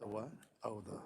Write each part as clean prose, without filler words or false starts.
The what? Oh, the.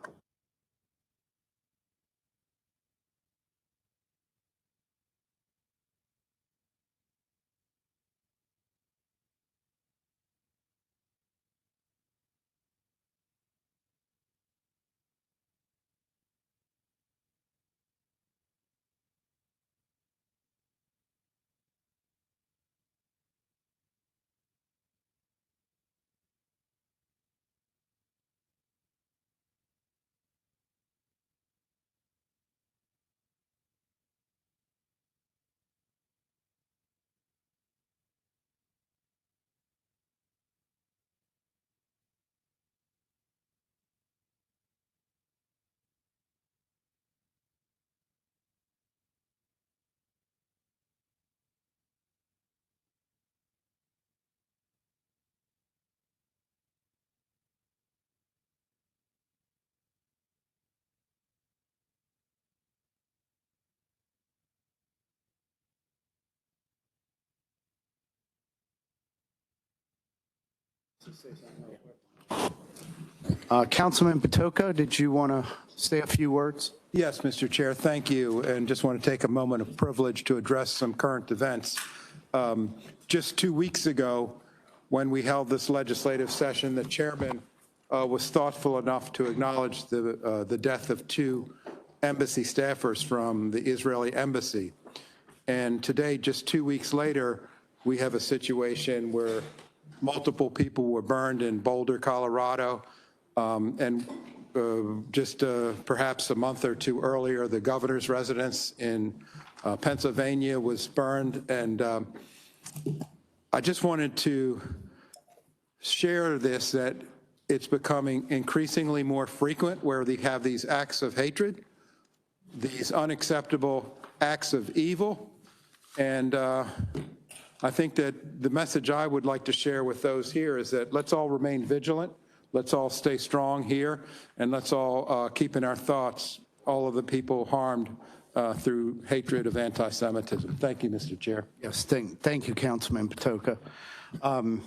Councilman Patoka, did you want to say a few words? Yes, Mr. Chair, thank you. And just want to take a moment of privilege to address some current events. Just 2 weeks ago, when we held this legislative session, the chairman was thoughtful enough to acknowledge the death of 2 embassy staffers from the Israeli embassy. And today, just 2 weeks later, we have a situation where multiple people were burned in Boulder, Colorado, just perhaps a month or 2 earlier, the governor's residence in Pennsylvania was burned. And I just wanted to share this, that it's becoming increasingly more frequent where they have these acts of hatred, these unacceptable acts of evil. And I think that the message I would like to share with those here is that let's all remain vigilant. Let's all stay strong here, and let's all keep in our thoughts all of the people harmed through hatred of anti-Semitism. Thank you, Mr. Chair. Yes, thank you, Councilman Patoka. I'm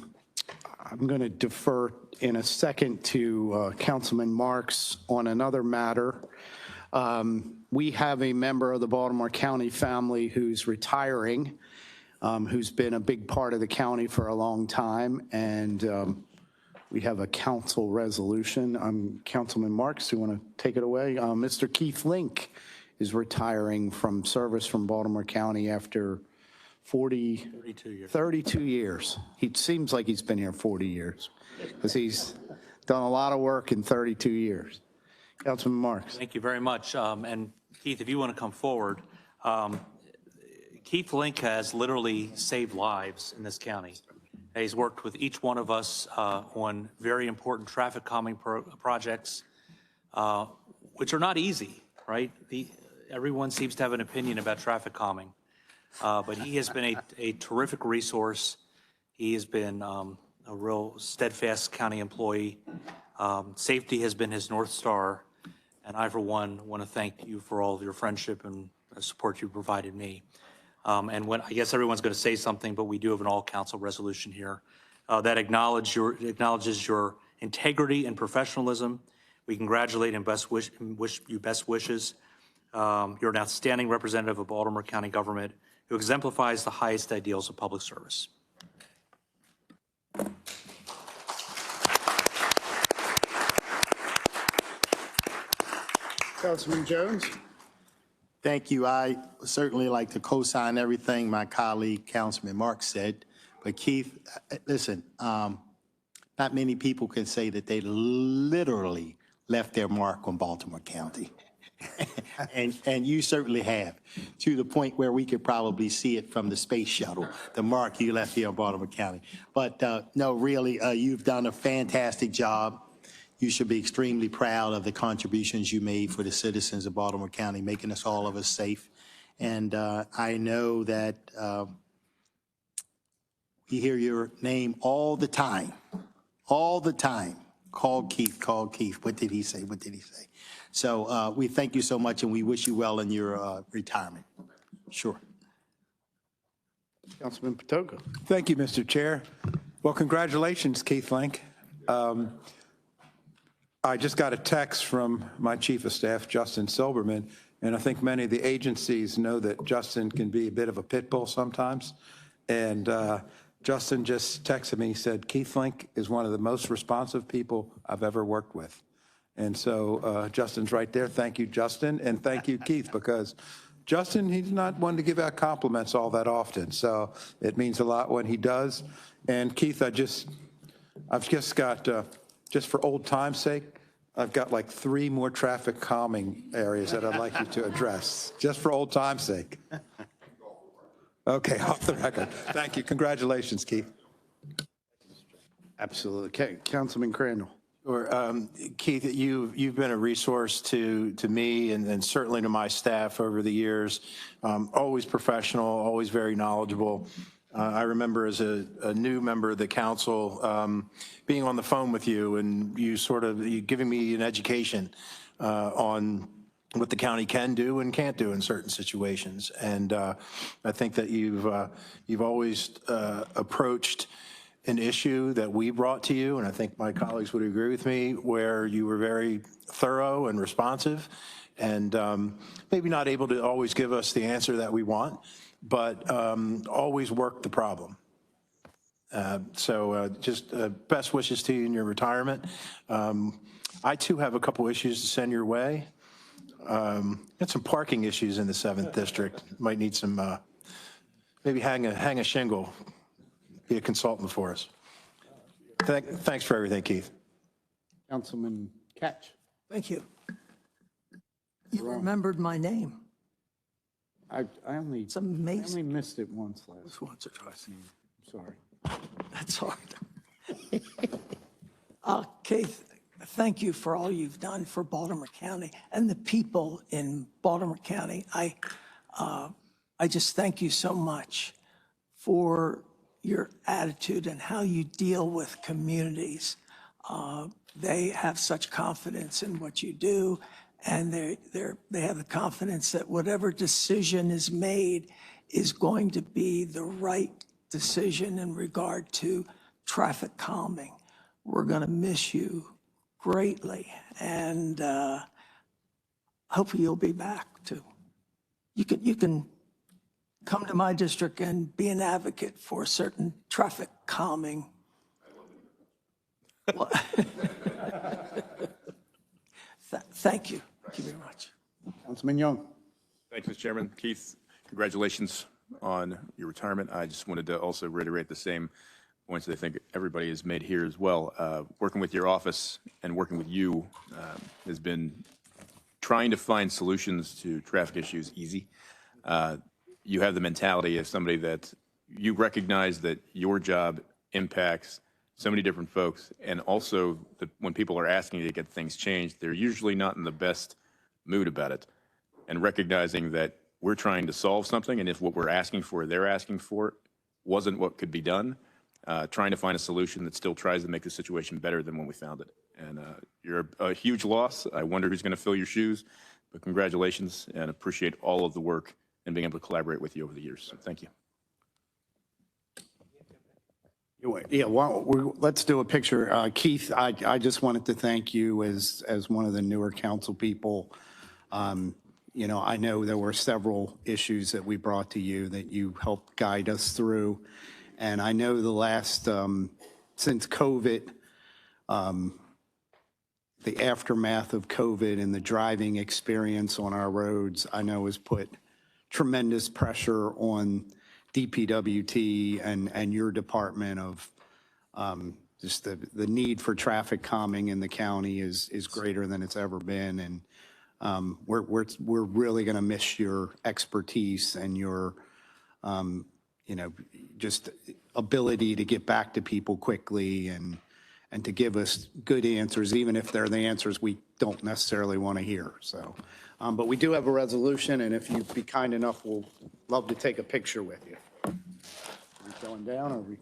going to defer in a second to Councilman Marks on another matter. We have a member of the Baltimore County family who's retiring, who's been a big part of the county for a long time, and we have a council resolution. Councilman Marks, do you want to take it away? Mr. Keith Link is retiring from service from Baltimore County after 32 years. He seems like he's been here 40 years because he's done a lot of work in 32 years. Councilman Marks. Thank you very much. And Keith, if you want to come forward, Keith Link has literally saved lives in this county. He's worked with each one of us on very important traffic calming projects, which are not easy, right? Everyone seems to have an opinion about traffic calming, but he has been a terrific resource. He has been a real steadfast county employee. Safety has been his North Star, and I, for one, want to thank you for all of your friendship and support you provided me. And when I guess everyone's going to say something, but we do have an all-council resolution here that acknowledges your integrity and professionalism. We congratulate and wish you best wishes. You're an outstanding representative of Baltimore County government who exemplifies the highest ideals of public service. Councilman Jones. Thank you. I certainly like to co-sign everything my colleague, Councilman Marks, said. But Keith, listen, not many people can say that they literally left their mark on Baltimore County. and you certainly have, to the point where we could probably see it from the space shuttle, the mark you left here in Baltimore County. But no, really, you've done a fantastic job. You should be extremely proud of the contributions you made for the citizens of Baltimore County, making us all of us safe. And I know that we hear your name all the time, all the time. Call Keith, call Keith. What did he say? What did he say? So we thank you so much, and we wish you well in your retirement. Sure. Councilman Patoka. Thank you, Mr. Chair. Well, congratulations, Keith Link. I just got a text from my chief of staff, Justin Silberman, and I think many of the agencies know that Justin can be a bit of a pit bull sometimes. And Justin just texted me, he said, Keith Link is one of the most responsive people I've ever worked with. And so Justin's right there. Thank you, Justin. And thank you, Keith, because Justin, he's not one to give out compliments all that often. So it means a lot when he does. And Keith, I've just got, just for old time's sake, I've got like 3 more traffic calming areas that I'd like you to address, just for old time's sake. Okay, off the record. Thank you. Congratulations, Keith. Absolutely. Okay, Councilman Crandall. Sure. Keith, you've been a resource to me and certainly to my staff over the years. Always professional, always very knowledgeable. I remember as a new member of the council being on the phone with you and you giving me an education on what the county can do and can't do in certain situations. And I think that you've always approached an issue that we brought to you, and I think my colleagues would agree with me, where you were very thorough and responsive, and maybe not able to always give us the answer that we want, but always work the problem. So just best wishes to you in your retirement. I too have a couple issues to send your way. Got some parking issues in the 7th District. Might need some, maybe hang a shingle, be a consultant for us. Thanks for everything, Keith. Councilman Catch. Thank you. You remembered my name. I only amazing. missed it once last. Once or twice. Sorry. That's hard. Keith, thank you for all you've done for Baltimore County and the people in Baltimore County. I just thank you so much for your attitude and how you deal with communities. They have such confidence in what you do, and they have the confidence that whatever decision is made is going to be the right decision in regard to traffic calming. We're going to miss you greatly, and hopefully you'll be back too. You can come to my district and be an advocate for certain traffic calming. Thank you. Thank you very much. Councilman Young. Thanks, Mr. Chairman. Keith, congratulations on your retirement. I just wanted to also reiterate the same points that I think everybody has made here as well. Working with your office and working with you has been trying to find solutions to traffic issues easy. You have the mentality of somebody that you recognize that your job impacts so many different folks, and also that when people are asking you to get things changed, they're usually not in the best mood about it. And recognizing that we're trying to solve something, and if what we're asking for, they're asking for, wasn't what could be done, trying to find a solution that still tries to make the situation better than when we found it. And you're a huge loss. I wonder who's going to fill your shoes, but congratulations, and appreciate all of the work and being able to collaborate with you over the years. So thank you. Yeah, well, let's do a picture. Keith, I just wanted to thank you as one of the newer council people. You know, I know there were several issues that we brought to you that you helped guide us through. And I know the last, since COVID, the aftermath of COVID and the driving experience on our roads, I know has put tremendous pressure on DPWT and your department of just the need for traffic calming in the county is greater than it's ever been. And we're really going to miss your expertise and your, you know, just ability to get back to people quickly and to give us good answers, even if they're the answers we don't necessarily want to hear. So, but we do have a resolution, and if you'd be kind enough, we'll love to take a picture with you. Are we going down, or are we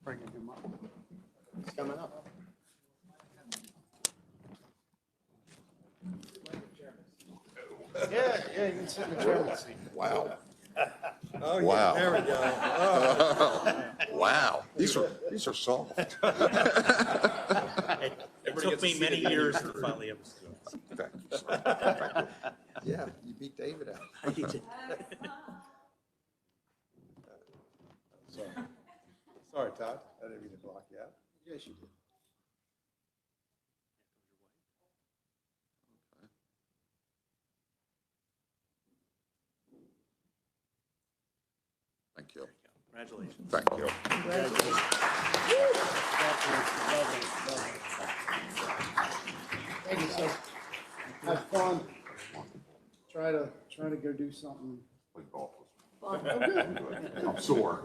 bringing him up? He's coming up. Yeah, you can sit in the chairman's seat. Wow. Oh, yeah, Wow. there we go. Wow. These are soft. took me many years to finally. Yeah, you beat David out. Sorry, Todd. I didn't mean to block you out. Yes, you did. Thank you. Congratulations. Thank you. Thank you, sir. Have fun. Try to go do something. I'm sore.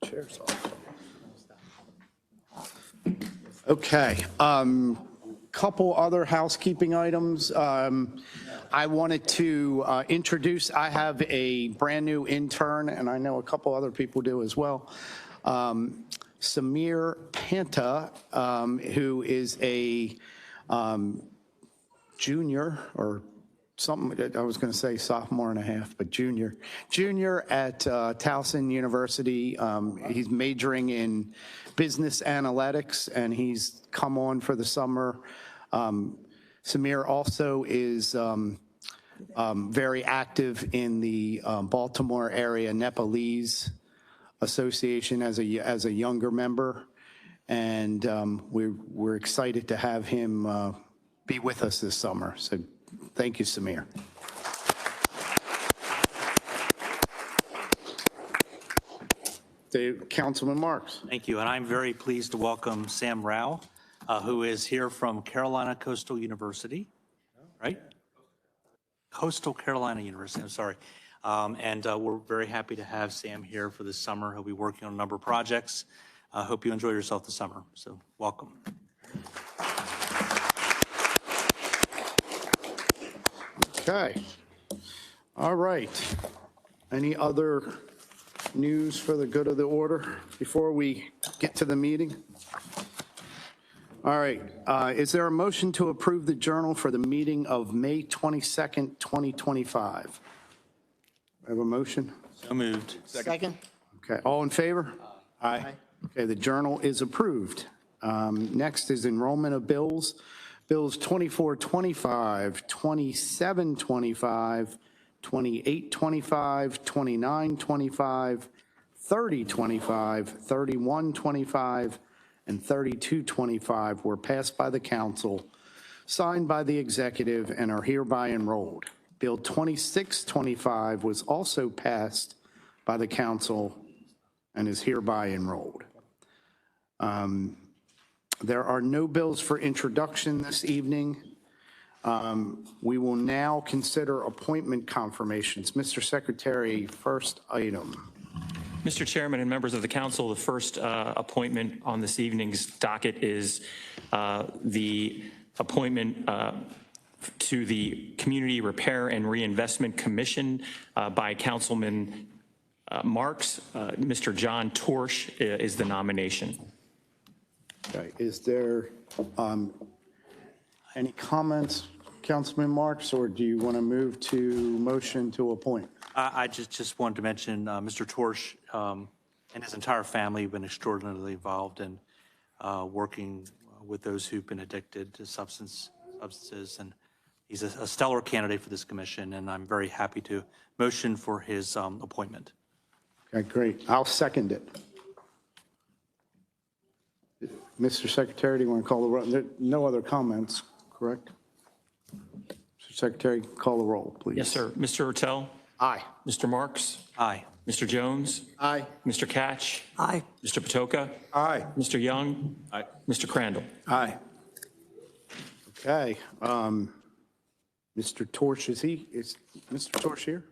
Cheers. Okay, couple other housekeeping items. I wanted to introduce, I have a brand-new intern, and I know a couple other people do as well. Samir Panta, who is a junior or something, I was going to say sophomore and a half, but junior at Towson University. He's majoring in business analytics, and he's come on for the summer. Samir also is very active in the Baltimore area Nepalese Association as a younger member, and we're excited to have him be with us this summer. So thank you, Samir. Councilman Marks. Thank you, and I'm very pleased to welcome Sam Rao, who is here from Carolina Coastal University, right? Coastal Carolina University, I'm sorry. And we're very happy to have Sam here for this summer. He'll be working on a number of projects. I hope you enjoy yourself this summer, so welcome. Okay. All right. Any other news for the good of the order before we get to the meeting? All right. Is there a motion to approve the journal for the meeting of May 22nd, 2025? I have a motion. So moved. Second? Okay. All in favor? Aye. Okay. The journal is approved. Next is enrollment of bills. Bills 2425, 2725, 2825, 2925, 3025, 3125, and 3225 were passed by the council, signed by the executive, and are hereby enrolled. Bill 2625 was also passed by the council and is hereby enrolled. There are no bills for introduction this evening. We will now consider appointment confirmations. Mr. Secretary, first item. Mr. Chairman and members of the council, the first appointment on this evening's docket is the appointment to the Community Repair and Reinvestment Commission by Councilman Marks. Mr. John Torsch is the nomination. Okay, is there any comments, Councilman Marks, or do you want to move to motion to appoint? I just wanted to mention Mr. Torsch and his entire family have been extraordinarily involved in working with those who've been addicted to substances, and he's a stellar candidate for this commission, and I'm very happy to motion for his appointment. Okay, great. I'll second it. Mr. Secretary, do you want to call the roll? No other comments, correct? Mr. Secretary, call the roll, please. Yes, sir. Mr. Hertel? Aye. Mr. Marks? Aye. Mr. Jones? Aye. Mr. Catch? Aye. Mr. Patoka? Aye. Mr. Young? Aye. Mr. Crandall? Aye. Okay. Mr. Torsch, is Mr. Torsch here?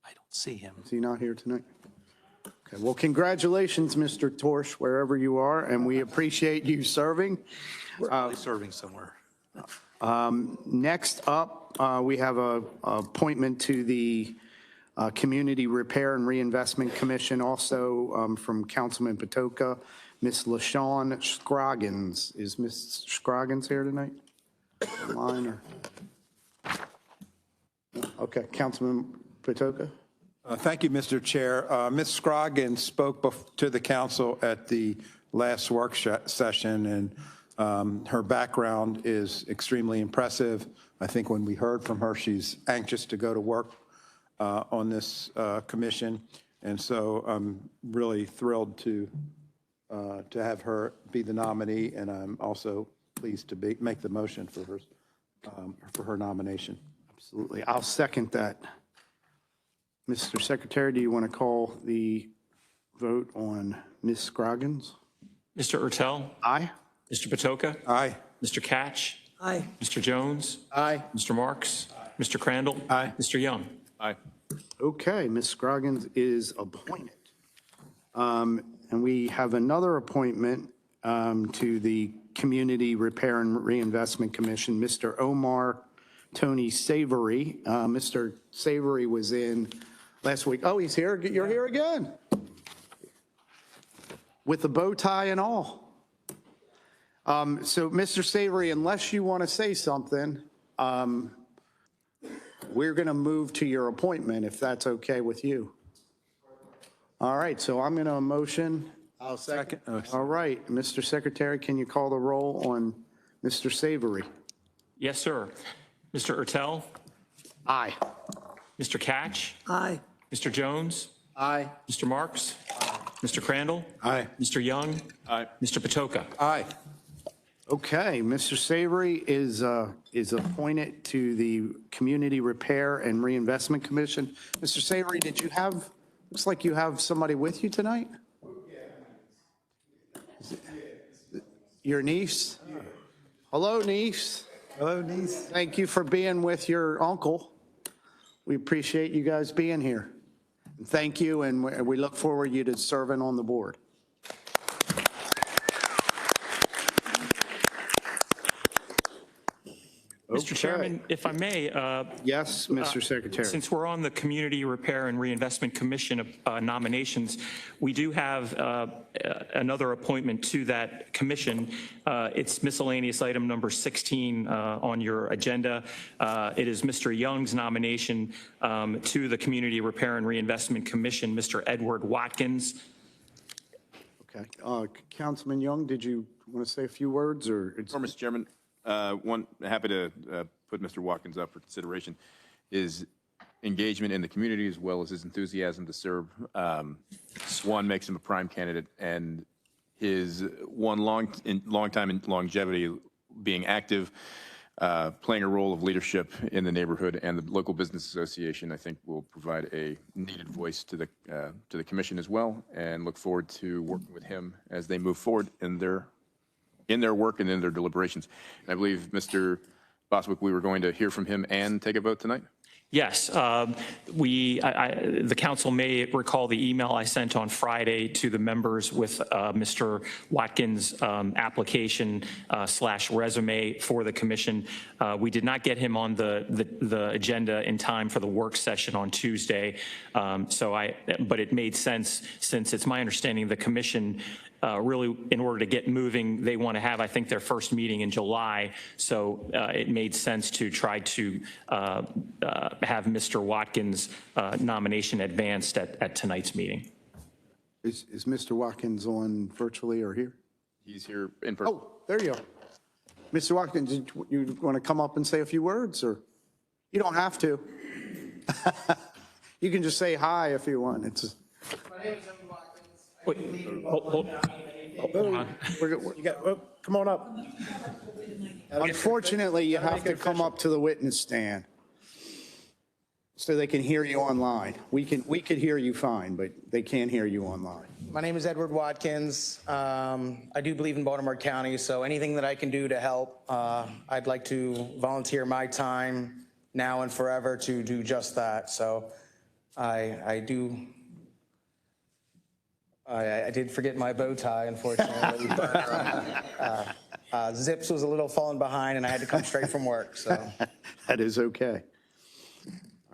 I don't see him. Is he not here tonight? Okay, well, congratulations, Mr. Torsch, wherever you are, and we appreciate you serving. Probably serving somewhere. Next up, we have a appointment to the Community Repair and Reinvestment Commission, also from Councilman Patoka, Ms. LaShawn Scroggins. Is Ms. Scroggins here tonight? Online or? No. Okay, Councilman Patoka? Thank you, Mr. Chair. Ms. Scroggins spoke to the council at the last work session, and her background is extremely impressive. I think when we heard from her, she's anxious to go to work on this commission, and so I'm really thrilled to have her be the nominee, and I'm also pleased to make the motion for her nomination. Absolutely. I'll second that. Mr. Secretary, do you want to call the vote on Ms. Scroggins? Mr. Ertel, Aye? Mr. Patoka, Aye. Mr. Catch, Aye. Mr. Jones, Aye. Mr. Marks, Mr. Crandall. Aye. Mr. Young. Aye. Okay, Ms. Scroggins is appointed. And we have another appointment to the Community Repair and Reinvestment Commission, Mr. Omar Tony Savory. Mr. Savory was in last week. Oh, he's here. You're here again. With the bow tie and all. So, Mr. Savory, unless you want to say something, we're going to move to your appointment, if that's okay with you. All right, so I'm going to motion. I'll second. All right, Mr. Secretary, can you call the roll on Mr. Savory? Yes, sir. Mr. Ertel, Aye. Mr. Catch, Aye. Mr. Jones, Aye. Mr. Marks, Mr. Crandall. Aye. Mr. Young. Aye. Mr. Patoka. Aye. Okay, Mr. Savory is appointed to the Community Repair and Reinvestment Commission. Mr. Savory, did you have, looks like you have somebody with you tonight? Your niece? Hello, niece. Hello, niece. Thank you for being with your uncle. We appreciate you guys being here. Thank you, and we look forward to you to serving on the board. Mr. Chairman, if I may, Yes, Mr. Secretary. since we're on the Community Repair and Reinvestment Commission nominations, we do have another appointment to that commission. It's miscellaneous item number 16 on your agenda. It is Mr. Young's nomination to the Community Repair and Reinvestment Commission, Mr. Edward Watkins. Okay. Councilman Young, did you want to say a few words, or? Mr. Chairman, happy to put Mr. Watkins up for consideration. His engagement in the community as well as his enthusiasm to serve, one, makes him a prime candidate, and his long time in longevity, being active, playing a role of leadership in the neighborhood and the local business association, I think will provide a needed voice to the commission as well, and look forward to working with him as they move forward in their work and in their deliberations. And I believe, Mr. Boswick, we were going to hear from him and take a vote tonight? Yes, the council may recall the email I sent on Friday to the members with Mr. Watkins' application / resume for the commission. We did not get him on the agenda in time for the work session on Tuesday. But it made sense, since it's my understanding the commission really, in order to get moving, they want to have, I think, their first meeting in July. So it made sense to try to have Mr. Watkins' nomination advanced at tonight's meeting. Is Mr. Watkins on virtually or here? He's here in person. Oh, there you go. Mr. Watkins, you want to come up and say a few words, or? You don't have to. You can just say hi if you want. It's. My name is Evan Watkins. Wait, hold on. Come on up. Unfortunately, you have to come up to the witness stand so they can hear you online. We could hear you fine, but they can't hear you online. My name is Edward Watkins. I do believe in Baltimore County, so anything that I can do to help, I'd like to volunteer my time now and forever to do just that. So I did forget my bow tie, unfortunately. Zips was a little falling behind, and I had to come straight from work. So That is okay.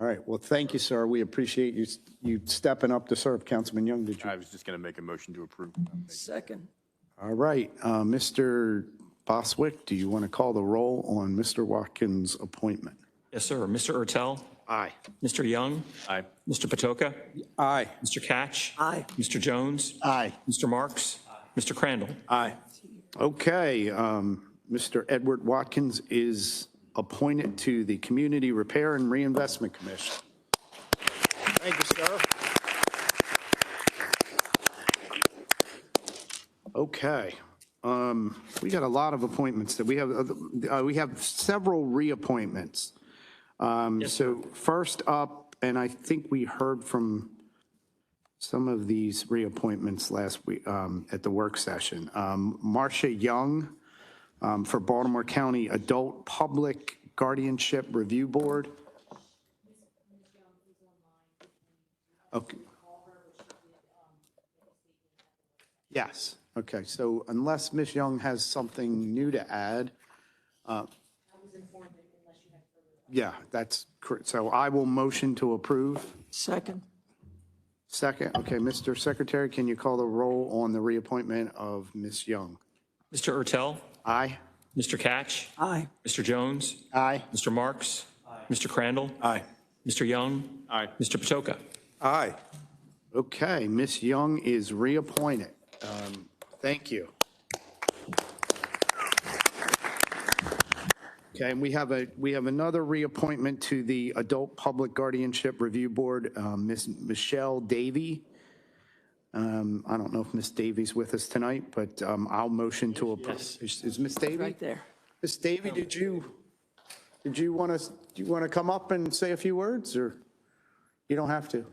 All right, well, thank you, sir. We appreciate you stepping up to serve. Councilman Young, did you? I was just going to make a motion to approve. Second. All right, Mr. Boswick, do you want to call the roll on Mr. Watkins' appointment? Yes, sir. Mr. Ertel, Aye. Mr. Young? Aye. Mr. Patoka? Aye. Mr. Catch? Aye. Mr. Jones? Aye. Mr. Marks? Mr. Crandall? Aye. Okay, Mr. Edward Watkins is appointed to the Community Repair and Reinvestment Commission. Thank you, sir. Okay, we got a lot of appointments that we have several reappointments. So first up, and I think we heard from some of these reappointments last week at the work session. Marcia Young for Baltimore County Adult Public Guardianship Review Board. Okay. Yes, okay, so unless Ms. Young has something new to add. Yeah, that's correct. So I will motion to approve. Second. Second, okay, Mr. Secretary, can you call the roll on the reappointment of Ms. Young? Mr. Ertel? Aye? Mr. Catch? Aye. Mr. Jones? Aye. Mr. Marks? Mr. Crandall? Aye. Mr. Young? Aye. Mr. Patoka? Aye. Okay, Ms. Young is reappointed. Thank you. Okay, and we have another reappointment to the Adult Public Guardianship Review Board, Ms. Michelle Davy. I don't know if Ms. Davy's with us tonight, but I'll motion to approve. Is Ms. Davy? Right there. Ms. Davy, did you want to come up and say a few words, or you don't have to?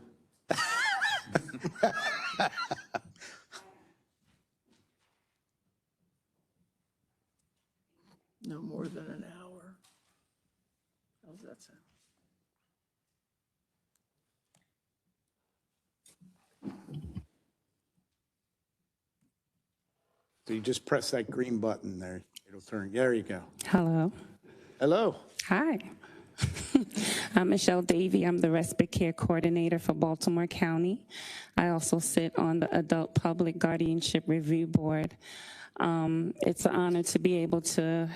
No more than an hour. How's that sound? So you just press that green button there. It'll turn. There you go. Hello. Hello. Hi. I'm Michelle Davy. I'm the Respite Care Coordinator for Baltimore County. I also sit on the Adult Public Guardianship Review Board. It's an honor to be able to,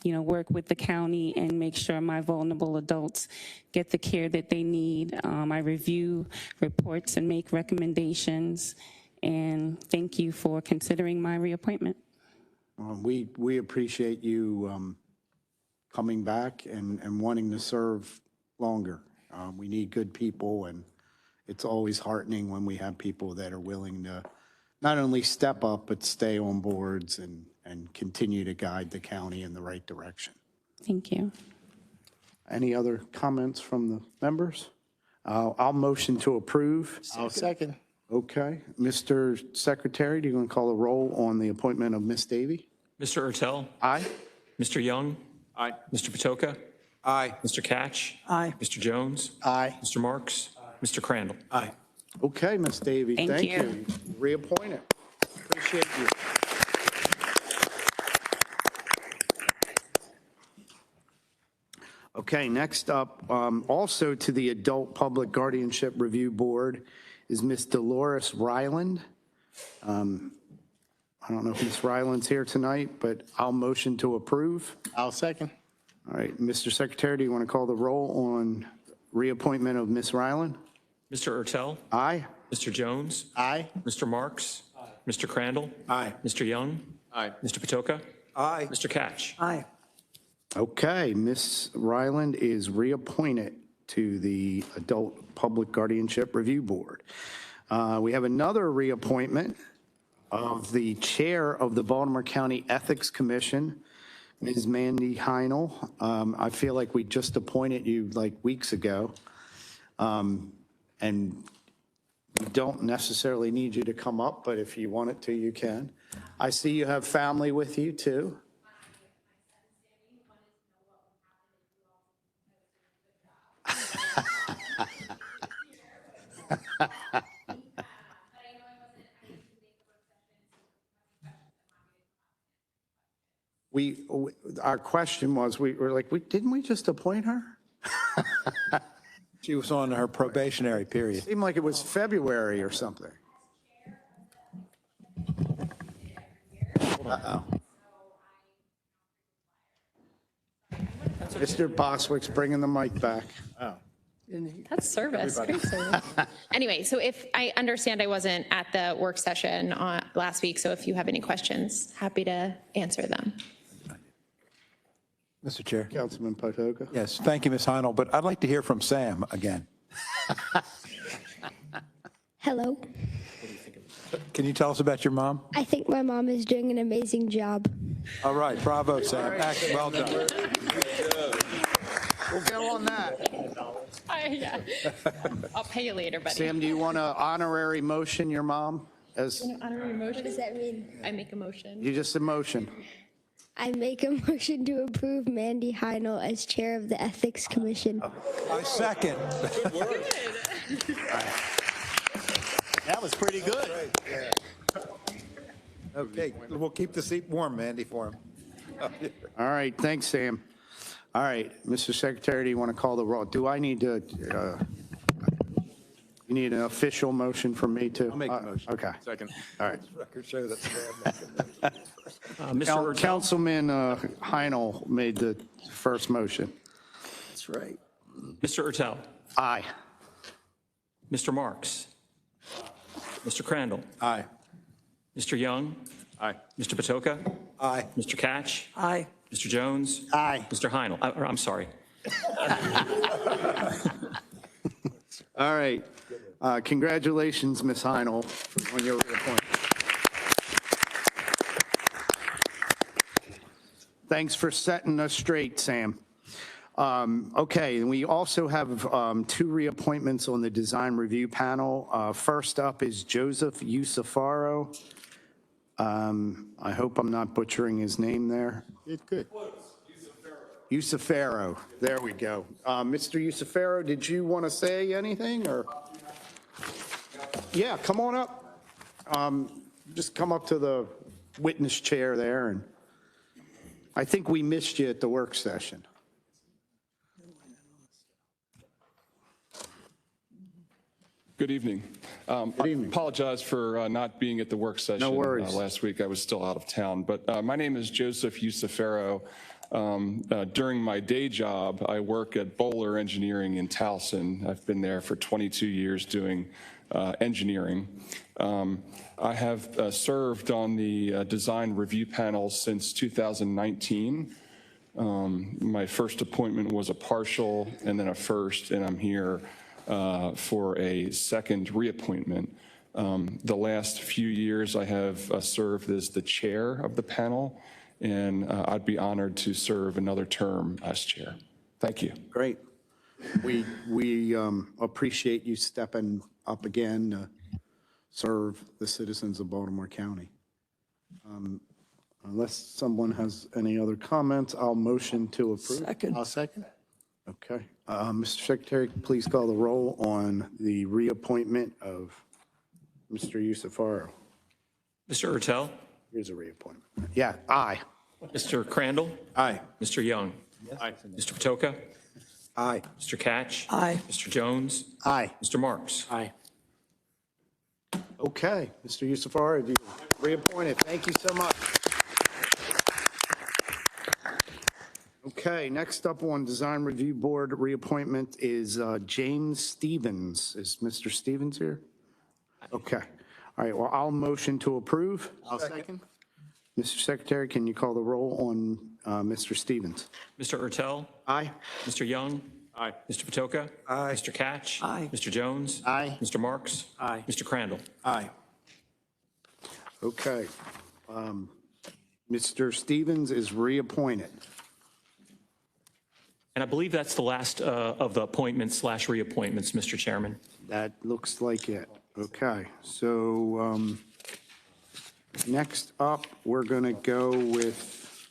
work with the county and make sure my vulnerable adults get the care that they need. I review reports and make recommendations. And thank you for considering my reappointment. We appreciate you coming back and wanting to serve longer. We need good people, and it's always heartening when we have people that are willing to not only step up, but stay on boards and continue to guide the county in the right direction. Thank you. Any other comments from the members? I'll motion to approve. I'll second. Okay. Mr. Secretary, do you want to call the roll on the appointment of Ms. Davy? Mr. Ertel? Aye? Mr. Young? Aye. Mr. Patoka? Aye. Mr. Catch? Aye. Mr. Jones? Aye. Mr. Marks? Mr. Crandall? Aye. Okay, Ms. Davy, Thank thank you. you. Reappointed. Appreciate you. Okay, next up, also to the Adult Public Guardianship Review Board is Ms. Dolores Ryland. I don't know if Ms. Ryland's here tonight, but I'll motion to approve. I'll second. All right, Mr. Secretary, do you want to call the roll on reappointment of Ms. Ryland? Mr. Ertel? Aye? Mr. Jones? Aye. Mr. Marks? Mr. Crandall? Aye. Mr. Young? Aye. Mr. Patoka? Aye. Mr. Catch? Aye. Okay, Ms. Ryland is reappointed to the Adult Public Guardianship Review Board. We have another reappointment of the Chair of the Baltimore County Ethics Commission, Ms. Mandy Heinel. I feel like we just appointed you like weeks ago. And we don't necessarily need you to come up, but if you wanted to, you can. I see you have family with you too. Our question was, we were like, didn't we just appoint her? She was on her probationary period. Seemed like it was February or something. Uh-oh. Mr. Boswick's bringing the mic back. Oh. That's service, great service. Anyway, so if I understand, I wasn't at the work session last week, so if you have any questions, happy to answer them. Mr. Chair. Councilman Patoka? Yes, thank you, Ms. Heinel, but I'd like to hear from Sam again. Hello. Can you tell us about your mom? I think my mom is doing an amazing job. All right, bravo, Sam. Well done. We'll go on that. Yeah. I'll pay you later, buddy. Sam, do you want to honorary motion your mom as, Honorary motion? What does that mean? I make a motion. you just a motion? I make a motion to approve Mandy Heinel as chair of the Ethics Commission. I second. That was pretty good. Okay, we'll keep the seat warm, Mandy, for him. All right, thanks, Sam. All right, Mr. Secretary, do you want to call the roll? Do I need to, you need an official motion from me too? I'll make the motion. Okay, Second. all right. Record show that Mr. Urtel? Councilman Heinel made the first motion. That's right. Mr. Urtel? Aye. Mr. Marks? Mr. Crandall? Aye. Mr. Young? Aye. Mr. Patoka? Aye. Mr. Catch? Aye. Mr. Jones? Aye. Mr. Heinel? I'm sorry. All right. Congratulations, Ms. Heinel, on your reappointment. Thanks for setting us straight, Sam. Okay, and we also have two reappointments on the design review panel. First up is Joseph Yusufaro. I hope I'm not butchering his name there. It's good. Yusufaro, there we go. Mr. Yusufaro, did you want to say anything, or? Yeah, come on up. Just come up to the witness chair there, and I think we missed you at the work session. Good evening. Good evening. I apologize for not being at the work session. No worries. Last week. I was still out of town. But my name is Joseph Yusufaro. During my day job, I work at Bowler Engineering in Towson. I've been there for 22 years doing engineering. I have served on the design review panel since 2019. My first appointment was a partial and then a first, and I'm here for a second reappointment. The last few years I have served as the chair of the panel, and I'd be honored to serve another term as chair. Thank you. Great. We appreciate you stepping up again to serve the citizens of Baltimore County. Unless someone has any other comments, I'll motion to approve. Second. I'll second. Okay. Mr. Secretary, please call the roll on the reappointment of Mr. Yusufaro. Mr. Urtel? Here's a reappointment. Yeah, aye. Mr. Crandall? Aye. Mr. Young? Aye. Mr. Patoka? Aye. Mr. Catch? Aye. Mr. Jones? Aye. Mr. Marks? Aye. Okay, Mr. Yusufaro, you reappointed. Thank you so much. Okay, next up on Design Review Board reappointment is James Stevens. Is Mr. Stevens here? Okay. All right, well, I'll motion to approve. I'll second. Mr. Secretary, can you call the roll on Mr. Stevens? Mr. Urtel? Aye. Mr. Young? Aye. Mr. Patoka? Aye. Mr. Catch? Aye. Mr. Jones? Aye. Mr. Marks? Aye. Mr. Crandall? Aye. Okay. Mr. Stevens is reappointed. And I believe that's the last of the appointments / reappointments, Mr. Chairman. That looks like it. Okay, so next up, we're going to go with,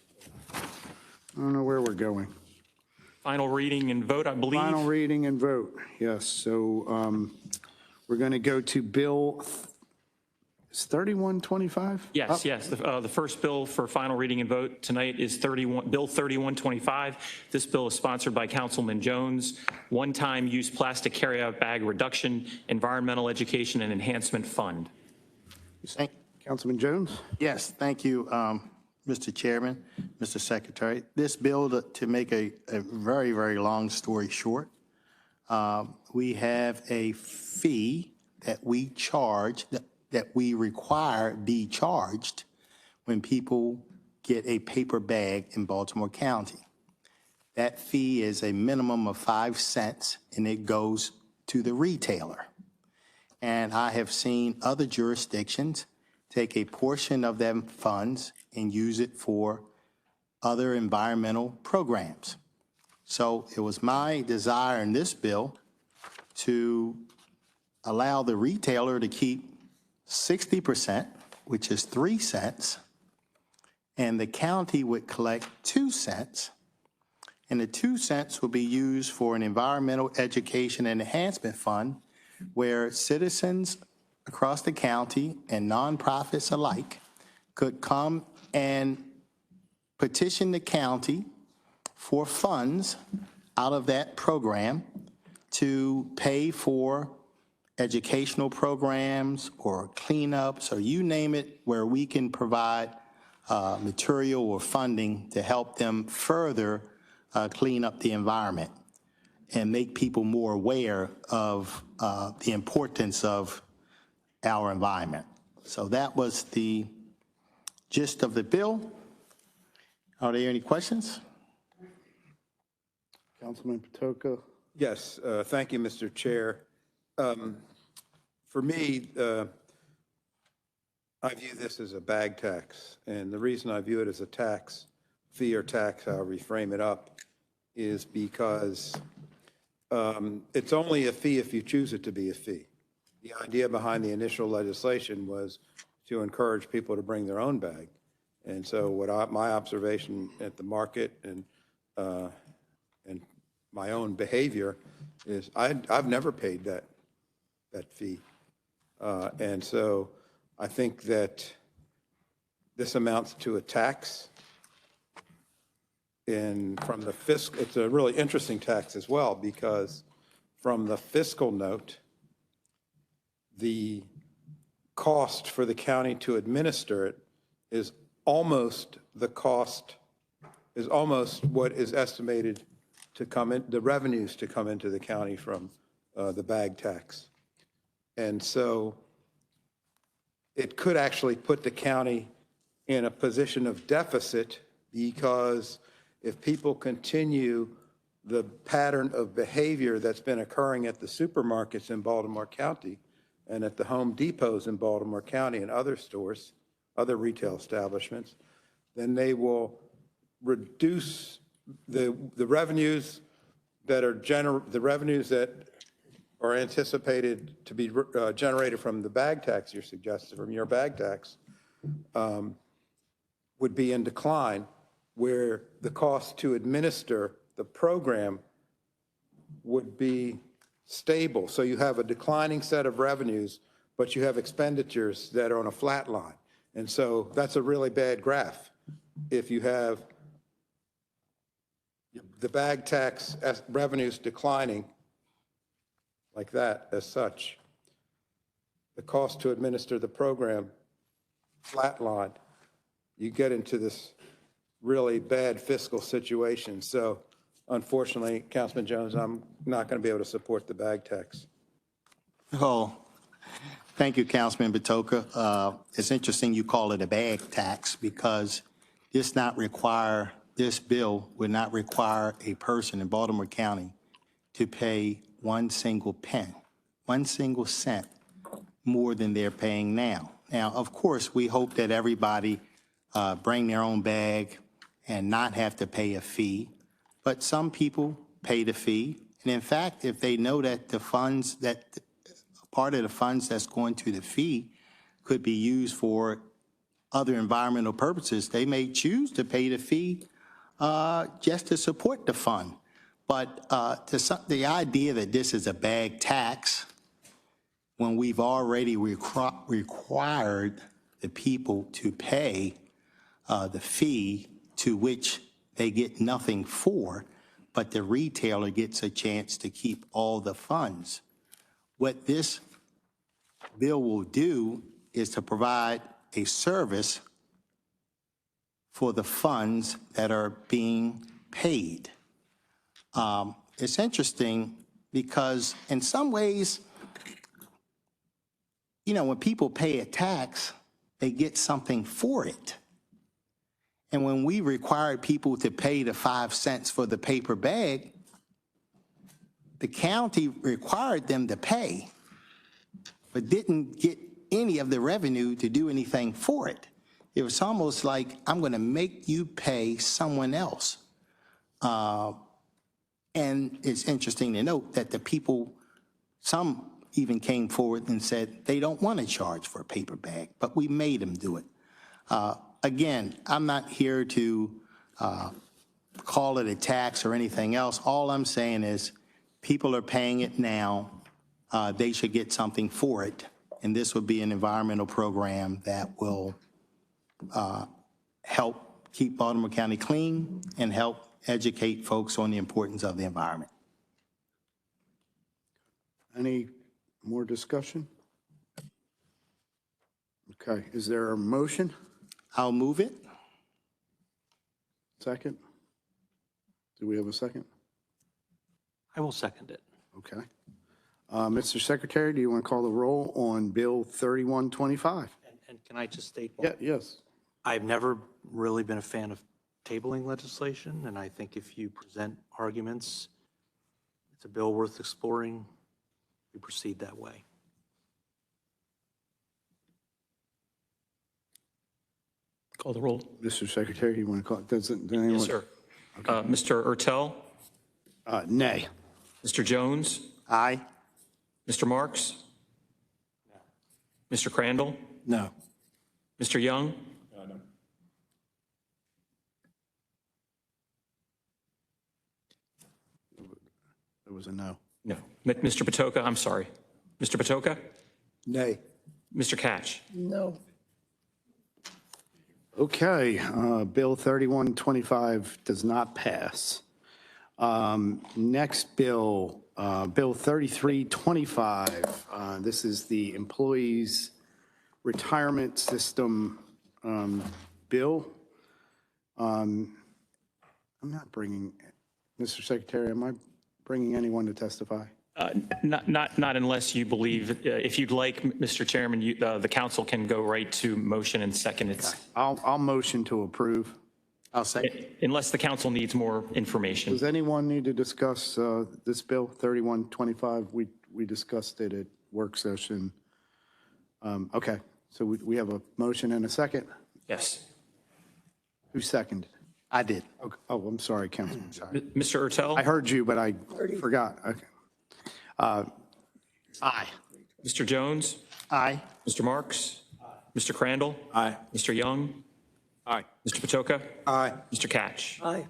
I don't know where we're going. Final reading and vote, I believe. Final reading and vote, yes. So we're going to go to Bill, is 3125? Yes, yes. The first bill for final reading and vote tonight is Bill 3125. This bill is sponsored by Councilman Jones, One-Time Use Plastic Carryout Bag Reduction, Environmental Education and Enhancement Fund. Councilman Jones? Yes, thank you, Mr. Chairman, Mr. Secretary. This bill, to make a very, very long story short, we have a fee that we charge, that we require be charged when people get a paper bag in Baltimore County. That fee is a minimum of 5 cents, and it goes to the retailer. And I have seen other jurisdictions take a portion of them funds and use it for other environmental programs. So it was my desire in this bill to allow the retailer to keep 60%, which is 3 cents, and the county would collect 2 cents, and the 2 cents will be used for an environmental education and enhancement fund where citizens across the county and nonprofits alike could come and petition the county for funds out of that program to pay for educational programs or cleanups or you name it, where we can provide material or funding to help them further clean up the environment and make people more aware of the importance of our environment. So that was the gist of the bill. Are there any questions? Councilman Patoka. Yes, thank you, Mr. Chair. For me, I view this as a bag tax, and the reason I view it as a tax, fee or tax, however we frame it up, is because it's only a fee if you choose it to be a fee. The idea behind the initial legislation was to encourage people to bring their own bag. And so my observation at the market and my own behavior is I've never paid that fee. And so I think that this amounts to a tax. And from the fiscal, it's a really interesting tax as well, because from the fiscal note, the cost for the county to administer it is almost what is estimated to come in, the revenues to come into the county from the bag tax. And so it could actually put the county in a position of deficit, because if people continue the pattern of behavior that's been occurring at the supermarkets in Baltimore County and at the Home Depots in Baltimore County and other stores, other retail establishments, then they will reduce the revenues that are anticipated to be generated from the bag tax you're suggesting, from your bag tax, would be in decline, where the cost to administer the program would be stable. So you have a declining set of revenues, but you have expenditures that are on a flat line. And so that's a really bad graph. If you have the bag tax revenues declining like that as such, the cost to administer the program flatlined, you get into this really bad fiscal situation. So unfortunately, Councilman Jones, I'm not going to be able to support the bag tax. Oh, thank you, Councilman Patoka. It's interesting you call it a bag tax, because this bill would not require a person in Baltimore County to pay one single cent more than they're paying now. Now, of course, we hope that everybody bring their own bag and not have to pay a fee, but some people pay the fee. And in fact, if they know that part of the funds that's going to the fee could be used for other environmental purposes, they may choose to pay the fee just to support the fund. But the idea that this is a bag tax, when we've already required the people to pay the fee to which they get nothing for, but the retailer gets a chance to keep all the funds. What this bill will do is to provide a service for the funds that are being paid. It's interesting because in some ways, you know, when people pay a tax, they get something for it. And when we required people to pay the 5 cents for the paper bag, the county required them to pay, but didn't get any of the revenue to do anything for it. It was almost like, I'm going to make you pay someone else. And it's interesting to note that the people, some even came forward and said they don't want to charge for a paper bag, but we made them do it. Again, I'm not here to call it a tax or anything else. All I'm saying is people are paying it now. They should get something for it. And this would be an environmental program that will help keep Baltimore County clean and help educate folks on the importance of the environment. Any more discussion? Okay, is there a motion? I'll move it. Second? Do we have a second? I will second it. Okay. Mr. Secretary, do you want to call the roll on Bill 3125? And can I just state one? Yeah, yes. I've never really been a fan of tabling legislation, and I think if you present arguments, it's a bill worth exploring, we proceed that way. Call the roll. Mr. Secretary, do you want to call, does anyone? Yes, sir. Mr. Ertel, Nay. Mr. Jones, Aye. Mr. Marks, Mr. Crandall, No. Mr. Young, There was a no. no. Mr. Patoka, I'm sorry. Mr. Patoka, Nay. Mr. Catch. No. Okay, Bill 3125 does not pass. Next bill, Bill 3325. This is the Employees Retirement System bill. I'm not bringing, Mr. Secretary, am I bringing anyone to testify? Not unless you believe, if you'd like, Mr. Chairman, the council can go right to motion and second. It's I'll motion to approve. I'll second. unless the council needs more information. Does anyone need to discuss this bill, 3125? We discussed it at work session. Okay, so we have a motion and a second. Yes. Who seconded? I did. Okay. Oh, I'm sorry, Councilman. Sorry. Mr. Ertel, I heard you, but I forgot. Okay. Aye. Mr. Jones, Aye. Mr. Marks, Mr. Crandall, Aye. Mr. Young, Aye. Mr. Patoka, Aye. Mr. Catch. Aye.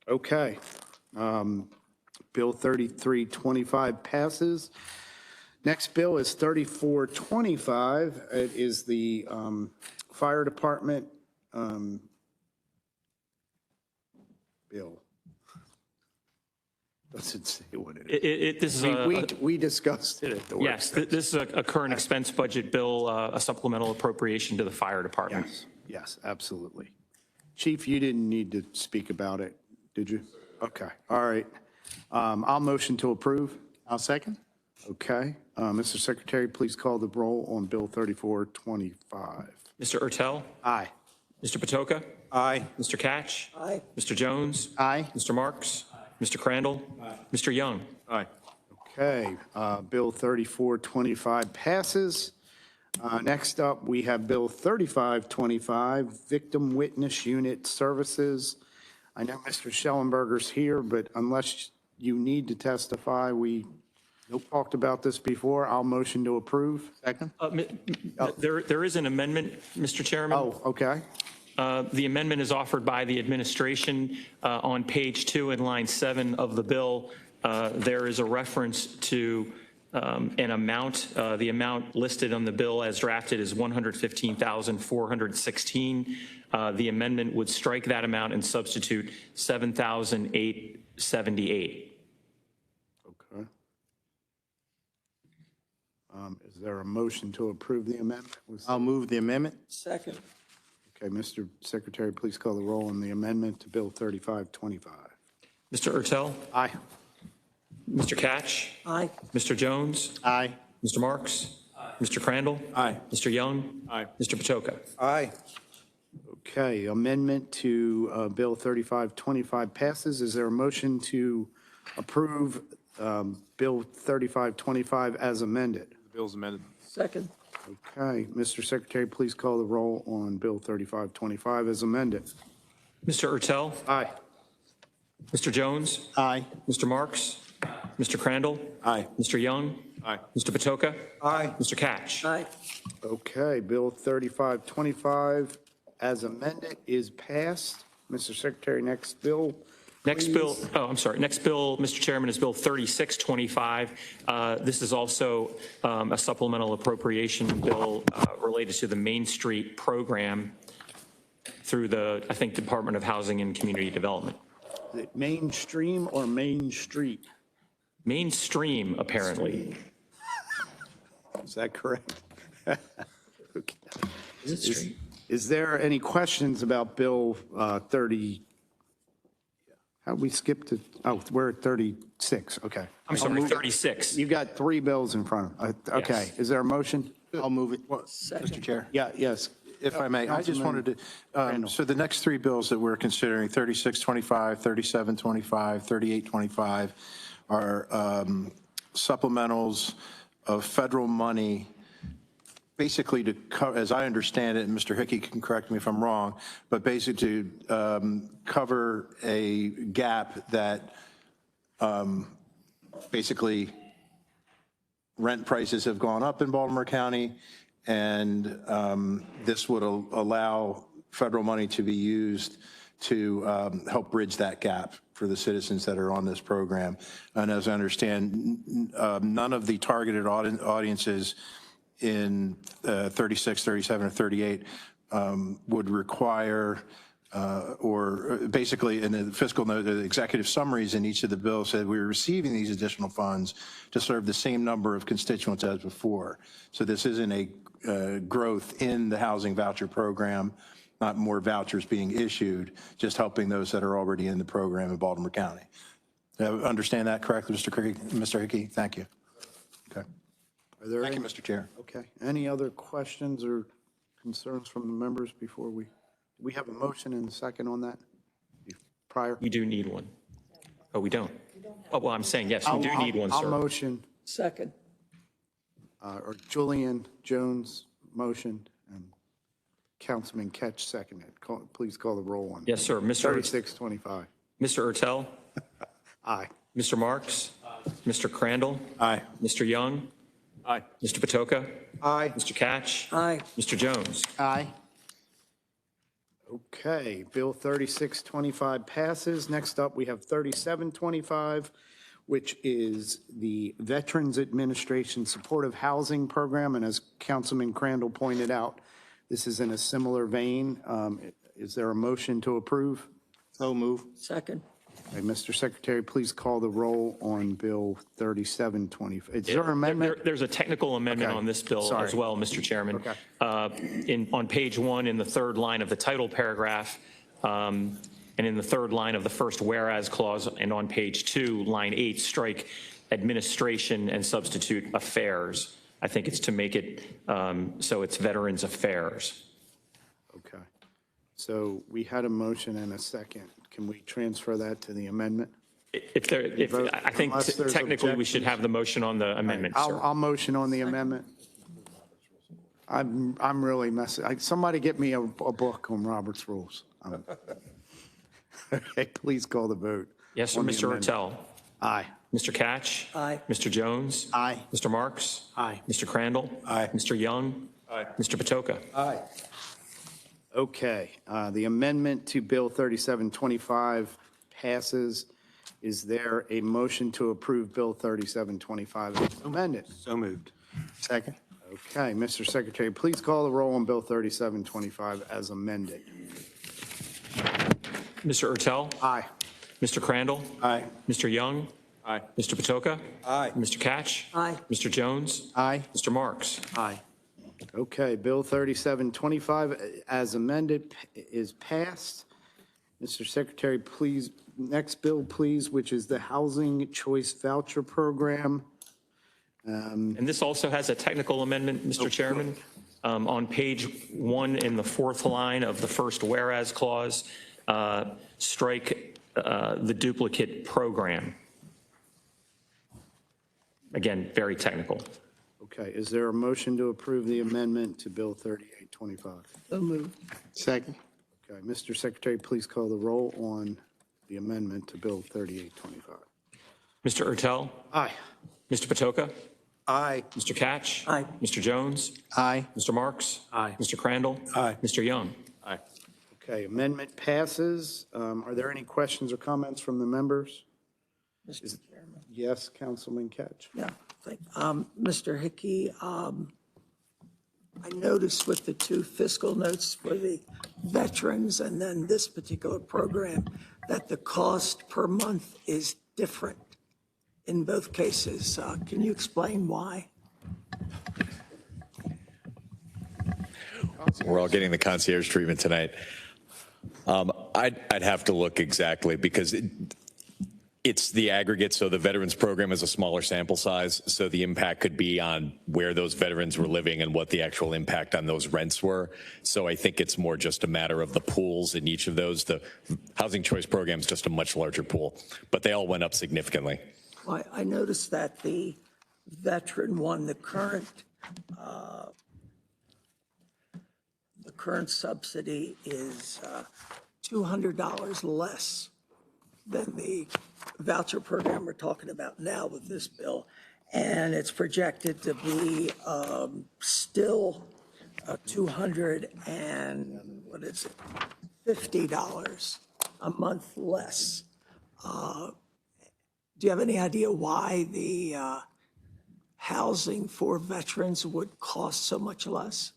Okay. Bill 3325 passes. Next bill is 3425. It is the Fire Department bill. Doesn't say what it is. This is We discussed it at the work yes, session. this is a current expense budget bill, a supplemental appropriation to the fire department. Yes, yes, absolutely. Chief, you didn't need to speak about it, did you? Okay, all right. I'll motion to approve. I'll second. Okay. Mr. Secretary, please call the roll on Bill 3425. Mr. Ertel, Aye. Mr. Patoka, Aye. Mr. Catch, Aye. Mr. Jones, Aye. Mr. Marks, Mr. Crandall, Mr. Young. Aye. Okay, Bill 3425 passes. Next up, we have Bill 3525, Victim Witness Unit Services. I know Mr. Schellenberger's here, but unless you need to testify, we talked about this before. I'll motion to approve. Second. There is an amendment, Mr. Chairman. Oh, okay. The amendment is offered by the administration. On page 2 in line 7 of the bill, there is a reference to an amount. The amount listed on the bill as drafted is $115,416. The amendment would strike that amount and substitute $7,878. Okay. Is there a motion to approve the amendment? I'll move the amendment. Second. Okay, Mr. Secretary, please call the roll on the amendment to Bill 3525. Mr. Ertel, Aye. Mr. Catch? Aye. Mr. Jones? Aye. Mr. Marks? Mr. Crandall? Aye. Mr. Young? Aye. Mr. Patoka? Aye. Okay, amendment to Bill 3525 passes. Is there a motion to approve Bill 3525 as amended? The bill's amended. Second. Okay, Mr. Secretary, please call the roll on Bill 3525 as amended. Mr. Ertel? Aye. Mr. Jones? Aye. Mr. Marks? Mr. Crandall? Aye. Mr. Young? Aye. Mr. Patoka? Aye. Mr. Catch? Aye. Okay, Bill 3525 as amended is passed. Mr. Secretary, next bill. Next bill, please. I'm sorry, next bill, Mr. Chairman, is Bill 3625. This is also a supplemental appropriation bill related to the Main Street program through the, I think, Department of Housing and Community Development. Is it mainstream or Main Street? Mainstream, apparently. Is that correct? Okay. Is it stream? Is there any questions about Bill 30? How'd we skip to, oh, we're at 36, okay. I'm sorry, 36. You've got three bills in front of, okay. Yes. Is there a motion? I'll move it. Mr. Chair? Yeah, yes. If I may, I just wanted to, so the next three bills that we're considering, 3625, 3725, 3825, are supplementals of federal money, basically to, as I understand it, and Mr. Hickey can correct me if I'm wrong, but basically to cover a gap that basically rent prices have gone up in Baltimore County, and this would allow federal money to be used to help bridge that gap for the citizens that are on this program. And as I understand, none of the targeted audiences in 36, 37, or 38 would require, or basically in the fiscal note, the executive summaries in each of the bills said we're receiving these additional funds to serve the same number of constituents as before. So this isn't a growth in the housing voucher program, not more vouchers being issued, just helping those that are already in the program in Baltimore County. Understand that correctly, Mr. Hickey? Thank you. Okay. Are there Thank any? you, Mr. Chair. Okay. Any other questions or concerns from the members before we have a motion and a second on that prior? We do need one. Oh, we don't? Oh, well, I'm saying, yes, we do need one, I'll sir. motion, Second. or Julian Jones motion, and Councilman Ketch seconded. Please call the roll on. Yes, sir. Mr. 3625. Mr. Ertel? Aye. Mr. Marks? Mr. Crandall? Aye. Mr. Young? Aye. Mr. Patoka? Aye. Mr. Catch? Aye. Mr. Jones? Aye. Okay, Bill 3625 passes. Next up, we have 3725, which is the Veterans Administration Supportive Housing Program. And as Councilman Crandall pointed out, this is in a similar vein. Is there a motion to approve? So move. Second. Okay, Mr. Secretary, please call the roll on Bill 3725. Is there an amendment? There's a technical amendment Okay. on this bill Sorry. as well, Mr. Chairman. Okay. On page 1, in the third line of the title paragraph, and in the third line of the first whereas clause, and on page 2, line 8, strike administration and substitute affairs. I think it's to make it so it's Veterans Affairs. Okay. So we had a motion and a second. Can we transfer that to the amendment? I think Unless there's technically we should objections. have the motion on the amendment, sir. I'll motion on the amendment. I'm really messing. Somebody get me a book on Robert's rules. Okay, please call the vote. Yes, sir, on the Mr. amendment. Ertel. Aye. Mr. Catch? Aye. Mr. Jones? Aye. Mr. Marks? Aye. Mr. Crandall? Aye. Mr. Young? Aye. Mr. Patoka? Aye. Okay, the amendment to Bill 3725 passes. Is there a motion to approve Bill 3725 as amended? So moved. Second. Okay, Mr. Secretary, please call the roll on Bill 3725 as amended. Mr. Ertel? Aye. Mr. Crandall? Aye. Mr. Young? Aye. Mr. Patoka? Aye. Mr. Catch? Aye. Mr. Jones? Aye. Mr. Marks? Aye. Okay, Bill 3725 as amended is passed. Mr. Secretary, please, next bill, please, which is the Housing Choice Voucher Program. And this also has a technical amendment, Mr. Chairman. On page 1 in the 4th line of the first whereas clause, strike the duplicate program. Again, very technical. Okay, is there a motion to approve the amendment to Bill 3825? So moved. Second. Okay, Mr. Secretary, please call the roll on the amendment to Bill 3825. Mr. Ertel? Aye. Mr. Patoka? Aye. Mr. Catch? Aye. Mr. Jones? Aye. Mr. Marks? Aye. Mr. Crandall? Aye. Mr. Young? Aye. Okay, amendment passes. Are there any questions or comments from the members? Mr. Chairman. Yes, Councilman Catch. Yeah, Mr. Hickey, I noticed with the 2 fiscal notes for the veterans and then this particular program, that the cost per month is different in both cases. Can you explain why? We're all getting the concierge treatment tonight. I'd have to look exactly because it's the aggregate. So the veterans program is a smaller sample size. So the impact could be on where those veterans were living and what the actual impact on those rents were. So I think it's more just a matter of the pools in each of those. The housing choice program is just a much larger pool, but they all went up significantly. I noticed that the veteran one, the current subsidy is $200 less than the voucher program we're talking about now with this bill. And it's projected to be still $250 a month less. Do you have any idea why the housing for veterans would cost so much less?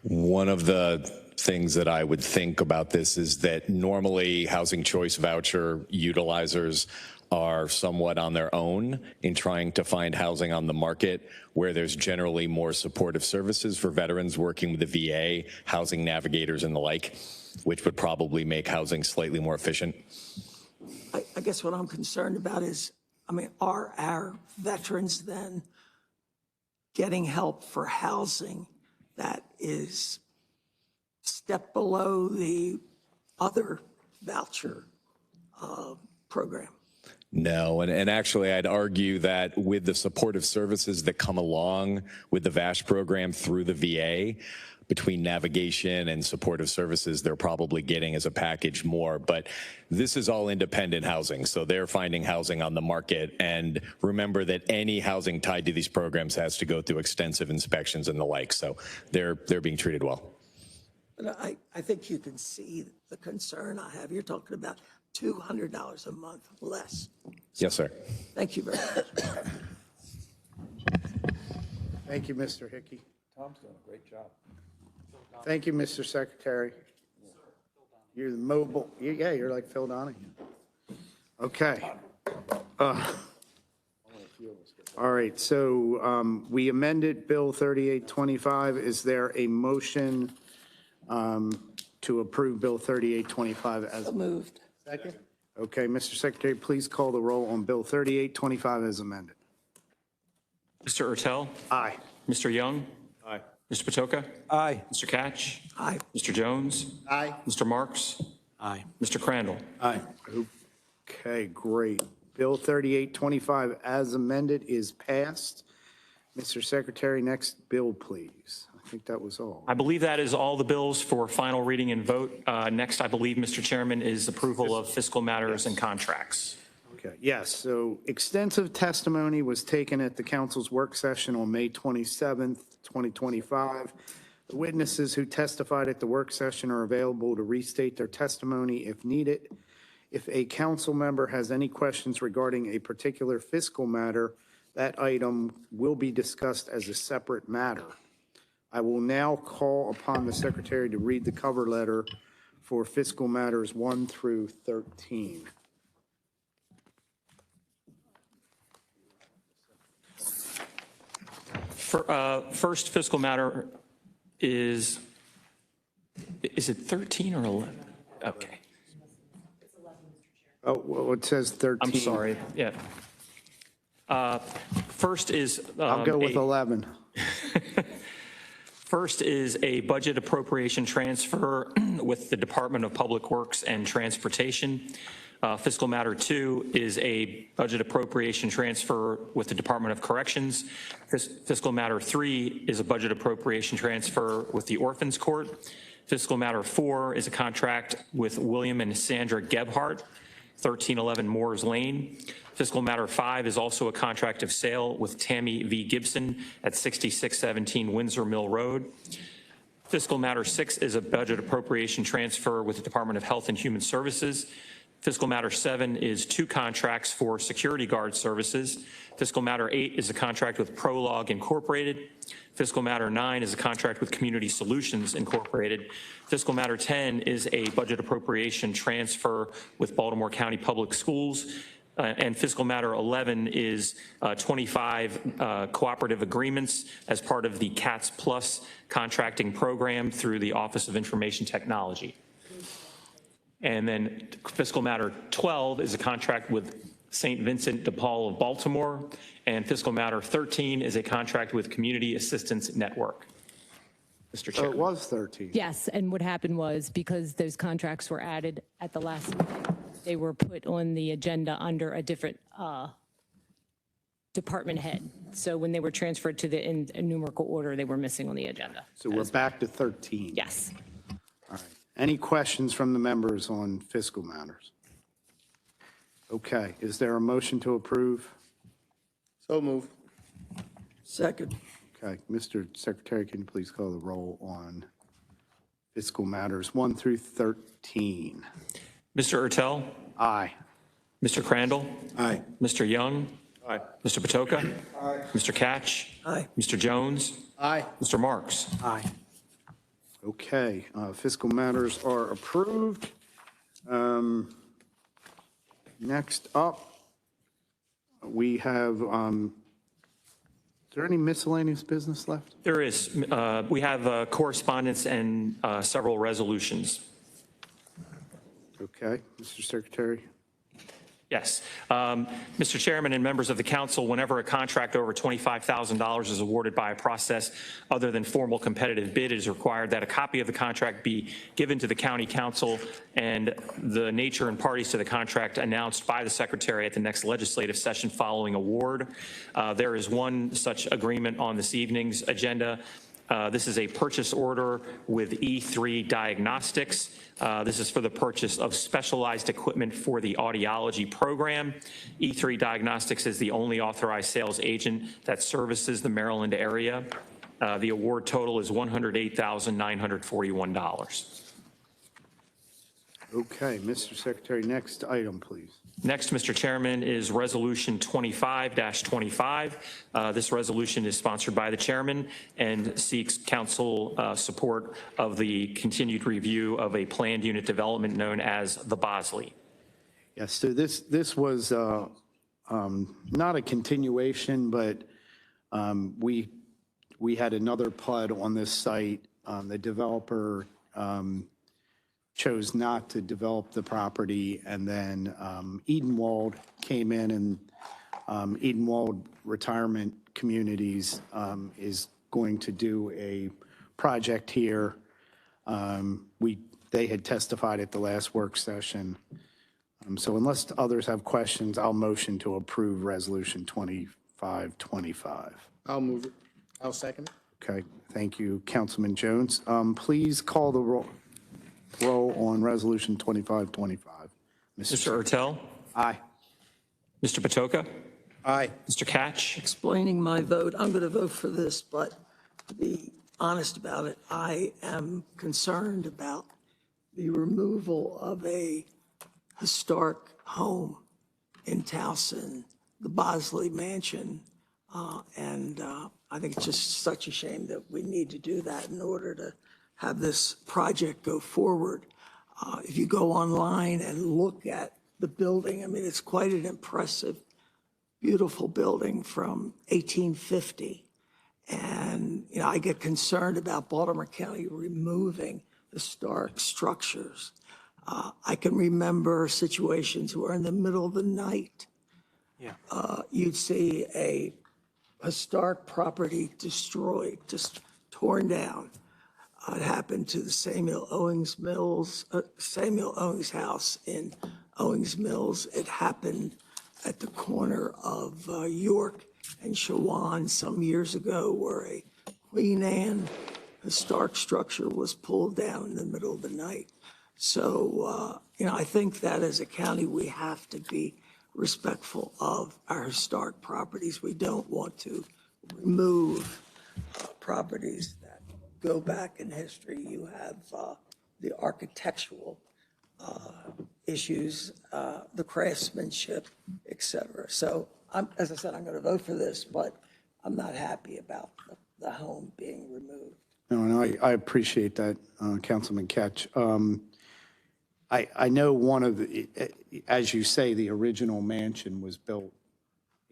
One of the things that I would think about this is that normally housing choice voucher utilizers are somewhat on their own in trying to find housing on the market, where there's generally more supportive services for veterans working with the VA, housing navigators and the like, which would probably make housing slightly more efficient. I guess what I'm concerned about is, are our veterans then getting help for housing that is step below the other voucher program? No, and actually I'd argue that with the supportive services that come along with the VASH program through the VA, between navigation and supportive services, they're probably getting as a package more. But this is all independent housing, so they're finding housing on the market. And remember that any housing tied to these programs has to go through extensive inspections and the like, so they're being treated well. But I think you can see the concern I have. You're talking about $200 a month less. Yes, sir. Thank you very much. Thank you, Mr. Hickey. Tom's doing a great job. Thank you, Mr. Secretary. You're the mobile, yeah, you're like Phil Donahue. Okay. All right, so we amended Bill 3825. Is there a motion to approve Bill 3825 as moved? Second. Okay, Mr. Secretary, please call the roll on Bill 3825 as amended. Mr. Ertel? Aye. Mr. Young? Aye. Mr. Patoka? Aye. Mr. Catch? Aye. Mr. Jones? Aye. Mr. Marks? Aye. Mr. Crandall? Aye. Okay, great. Bill 3825 as amended is passed. Mr. Secretary, next bill, please. I think that was all. I believe that is all the bills for final reading and vote. Next, I believe, Mr. Chairman, is approval of fiscal matters and contracts. Okay, yes, so extensive testimony was taken at the council's work session on May 27th, 2025. The witnesses who testified at the work session are available to restate their testimony if needed. If a council member has any questions regarding a particular fiscal matter, that item will be discussed as a separate matter. I will now call upon the secretary to read the cover letter for fiscal matters 1 through 13. First fiscal matter is it 13 or 11? Okay. Oh, well, it says 13. I'm sorry, yeah. First is. I'll go with 11. First is a budget appropriation transfer with the Department of Public Works and Transportation. Fiscal matter 2 is a budget appropriation transfer with the Department of Corrections. Fiscal matter 3 is a budget appropriation transfer with the Orphans Court. Fiscal matter 4 is a contract with William and Sandra Gebhardt, 1311 Moores Lane. Fiscal matter 5 is also a contract of sale with Tammy V. Gibson at 6617 Windsor Mill Road. Fiscal matter 6 is a budget appropriation transfer with the Department of Health and Human Services. Fiscal matter 7 is 2 contracts for security guard services. Fiscal matter 8 is a contract with Prologue Incorporated. Fiscal matter 9 is a contract with Community Solutions Incorporated. Fiscal matter 10 is a budget appropriation transfer with Baltimore County Public Schools. And fiscal matter 11 is 25 cooperative agreements as part of the CATS Plus contracting program through the Office of Information Technology. And then fiscal matter 12 is a contract with St. Vincent de Paul of Baltimore. And fiscal matter 13 is a contract with Community Assistance Network. Mr. Chair. So it was 13. Yes, and what happened was because those contracts were added at the last meeting, they were put on the agenda under a different department head. So when they were transferred to the in numerical order, they were missing on the agenda. So we're back to 13. Yes. All right. Any questions from the members on fiscal matters? Okay. Is there a motion to approve? So move. Second. Okay. Mr. Secretary, can you please call the roll on fiscal matters 1 through 13? Mr. Ertel? Aye. Mr. Crandall? Aye. Mr. Young? Aye. Mr. Patoka? Aye. Mr. Catch? Aye. Mr. Jones? Aye. Mr. Marks? Aye. Okay, fiscal matters are approved. Next up, we have, is there any miscellaneous business left? There is. We have correspondence and several resolutions. Okay, Mr. Secretary. Yes. Mr. Chairman and members of the council, whenever a contract over $25,000 is awarded by a process other than formal competitive bid, it is required that a copy of the contract be given to the county council and the nature and parties to the contract announced by the secretary at the next legislative session following award. There is one such agreement on this evening's agenda. This is a purchase order with E3 Diagnostics. This is for the purchase of specialized equipment for the audiology program. E3 Diagnostics is the only authorized sales agent that services the Maryland area. The award total is $108,941. Okay, Mr. Secretary, next item, please. Next, Mr. Chairman, is Resolution 25-25. This resolution is sponsored by the chairman and seeks council support of the continued review of a planned unit development known as the Bosley. Yes, so this was not a continuation, but we had another PUD on this site. The developer chose not to develop the property, and then Edenwald came in, and Edenwald Retirement Communities is going to do a project here. They had testified at the last work session. So unless others have questions, I'll motion to approve Resolution 2525. I'll move it. I'll second it. Okay, thank you, Councilman Jones. Please call the roll on Resolution 2525. Mr. Ertel? Aye. Mr. Patoka? Aye. Mr. Catch? Explaining my vote, I'm going to vote for this, but to be honest about it, I am concerned about the removal of a historic home in Towson, the Bosley Mansion, and I think it's just such a shame that we need to do that in order to have this project go forward. If you go online and look at the building, I mean, it's quite an impressive, beautiful building from 1850. And, you know, I get concerned about Baltimore County removing historic structures. I can remember situations where in the middle of the night, you'd see a historic property destroyed, just torn down. It happened to the Samuel Owings house in Owings Mills. It happened at the corner of York and Shawan some years ago, where a Queen Anne historic structure was pulled down in the middle of the night. So, I think that as a county, we have to be respectful of our historic properties. We don't want to remove properties that go back in history. You have the architectural issues, the craftsmanship, et cetera. So, as I said, I'm going to vote for this, but I'm not happy about the home being removed. No, I appreciate that, Councilman Ketch. I know one of the, as you say, the original mansion was built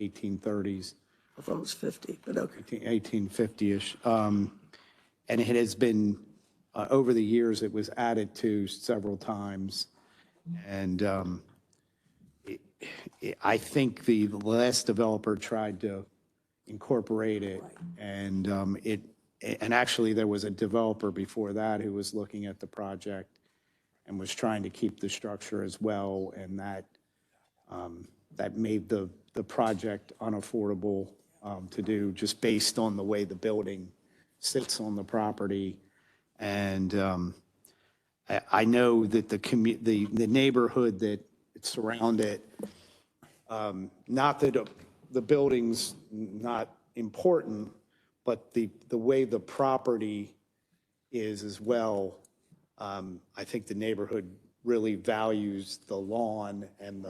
1830s. I thought it was 50, but okay. 1850-ish. And it has been, over the years, it was added to several times. And I think the last developer tried to incorporate it. And and actually there was a developer before that who was looking at the project and was trying to keep the structure as well. And that made the project unaffordable to do, just based on the way the building sits on the property. And I know that the neighborhood that surround it, not that the building's not important, but the way the property is as well, I think the neighborhood really values the lawn and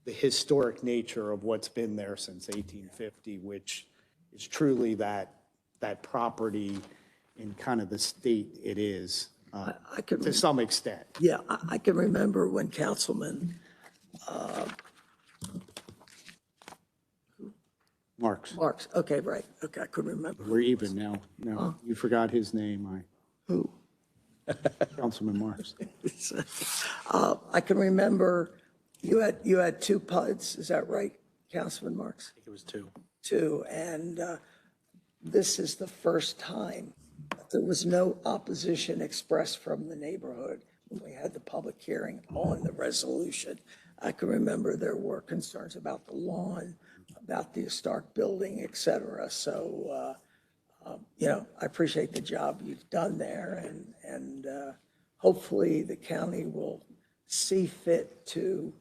the historic nature of what's been there since 1850, which is truly that property in kind of the state it is, to some extent. Yeah, I can remember when Councilman Marks. Okay, right. Okay, I couldn't remember. We're even now. No, you forgot his name. Who? Councilman Marks. I can remember you had two PUDs, is that right, Councilman Marks? I think it was 2. Two, and this is the first time that there was no opposition expressed from the neighborhood when we had the public hearing on the resolution. I can remember there were concerns about the lawn, about the historic building, et cetera. So, I appreciate the job you've done there, and hopefully the county will see fit to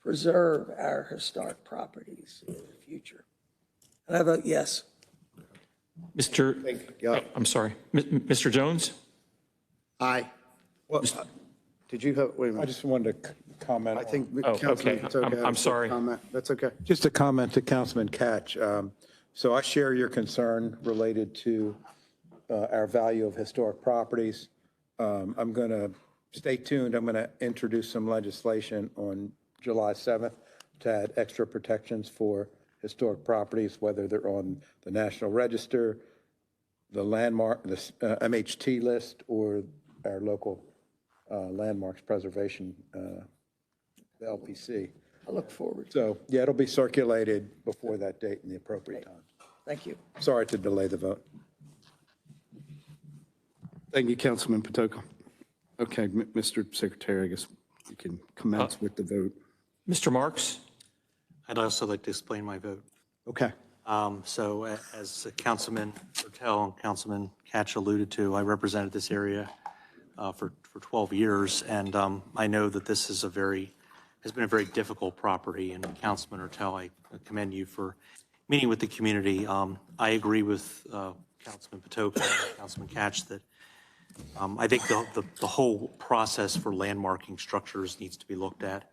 preserve our historic properties in the future. And I vote yes. I'm sorry, Mr. Jones? Aye. Well, did you have, wait a minute. I just wanted to comment. I think Oh, Councilman okay. Patoka had I'm a sorry. comment. That's okay. Just a comment to Councilman Catch. So I share your concern related to our value of historic properties. I'm going to stay tuned. I'm going to introduce some legislation on July 7th to add extra protections for historic properties, whether they're on the National Register, the landmark, the MHT list, or our local landmarks preservation, the LPC. I look forward. So, yeah, it'll be circulated before that date in the appropriate time. Thank you. Sorry to delay the vote. Thank you, Councilman Patoka. Okay, Mr. Secretary, I guess you can commence with the vote. Mr. Marks? I'd also like to explain my vote. Okay. So as Councilman Bertel and Councilman Catch alluded to, I represented this area for 12 years, and I know that this is has been a very difficult property, and Councilman Bertel, I commend you for meeting with the community. I agree with Councilman Patoka and Councilman Catch that I think the whole process for landmarking structures needs to be looked at.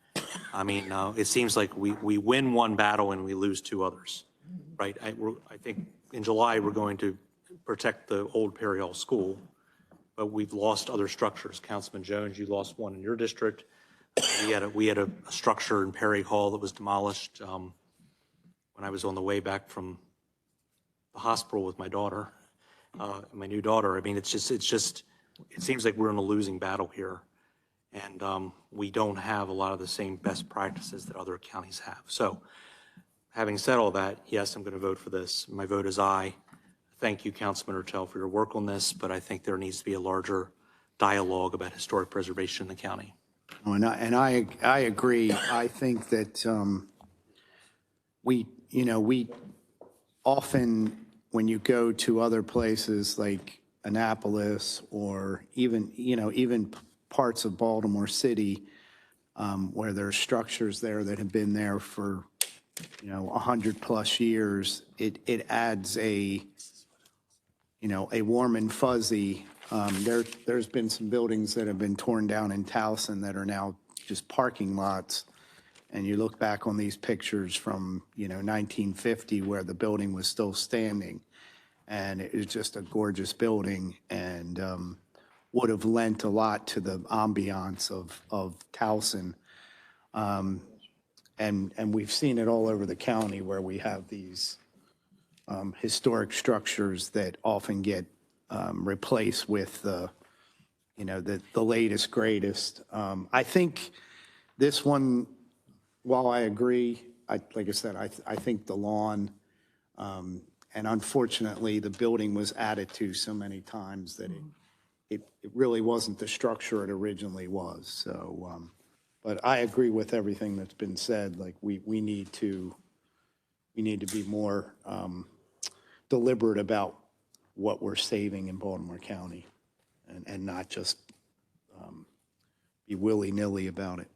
I mean, it seems like we win one battle and we lose 2 others, right? I think in July we're going to protect the old Perry Hall School, but we've lost other structures. Councilman Jones, you lost one in your district. We had a structure in Perry Hall that was demolished when I was on the way back from the hospital with my daughter, my new daughter. I mean, it seems like we're in a losing battle here. And we don't have a lot of the same best practices that other counties have. So having said all that, yes, I'm going to vote for this. My vote is aye. Thank you, Councilman Ertel, for your work on this, but I think there needs to be a larger dialogue about historic preservation in the county. And I agree. I think that we often, when you go to other places like Annapolis or even parts of Baltimore City, where there's structures there that have been there for 100+ years, it adds a warm and fuzzy. There's been some buildings that have been torn down in Towson that are now just parking lots. And you look back on these pictures from, 1950 where the building was still standing. And it was just a gorgeous building and would have lent a lot to the ambiance of Towson. And we've seen it all over the county where we have these historic structures that often get replaced with the latest, greatest. I think this one, while I agree, like I said, I think the lawn, and unfortunately, the building was added to so many times that it really wasn't the structure it originally was. So, but I agree with everything that's been said. Like we need to be more deliberate about what we're saving in Baltimore County and not just be willy-nilly about it.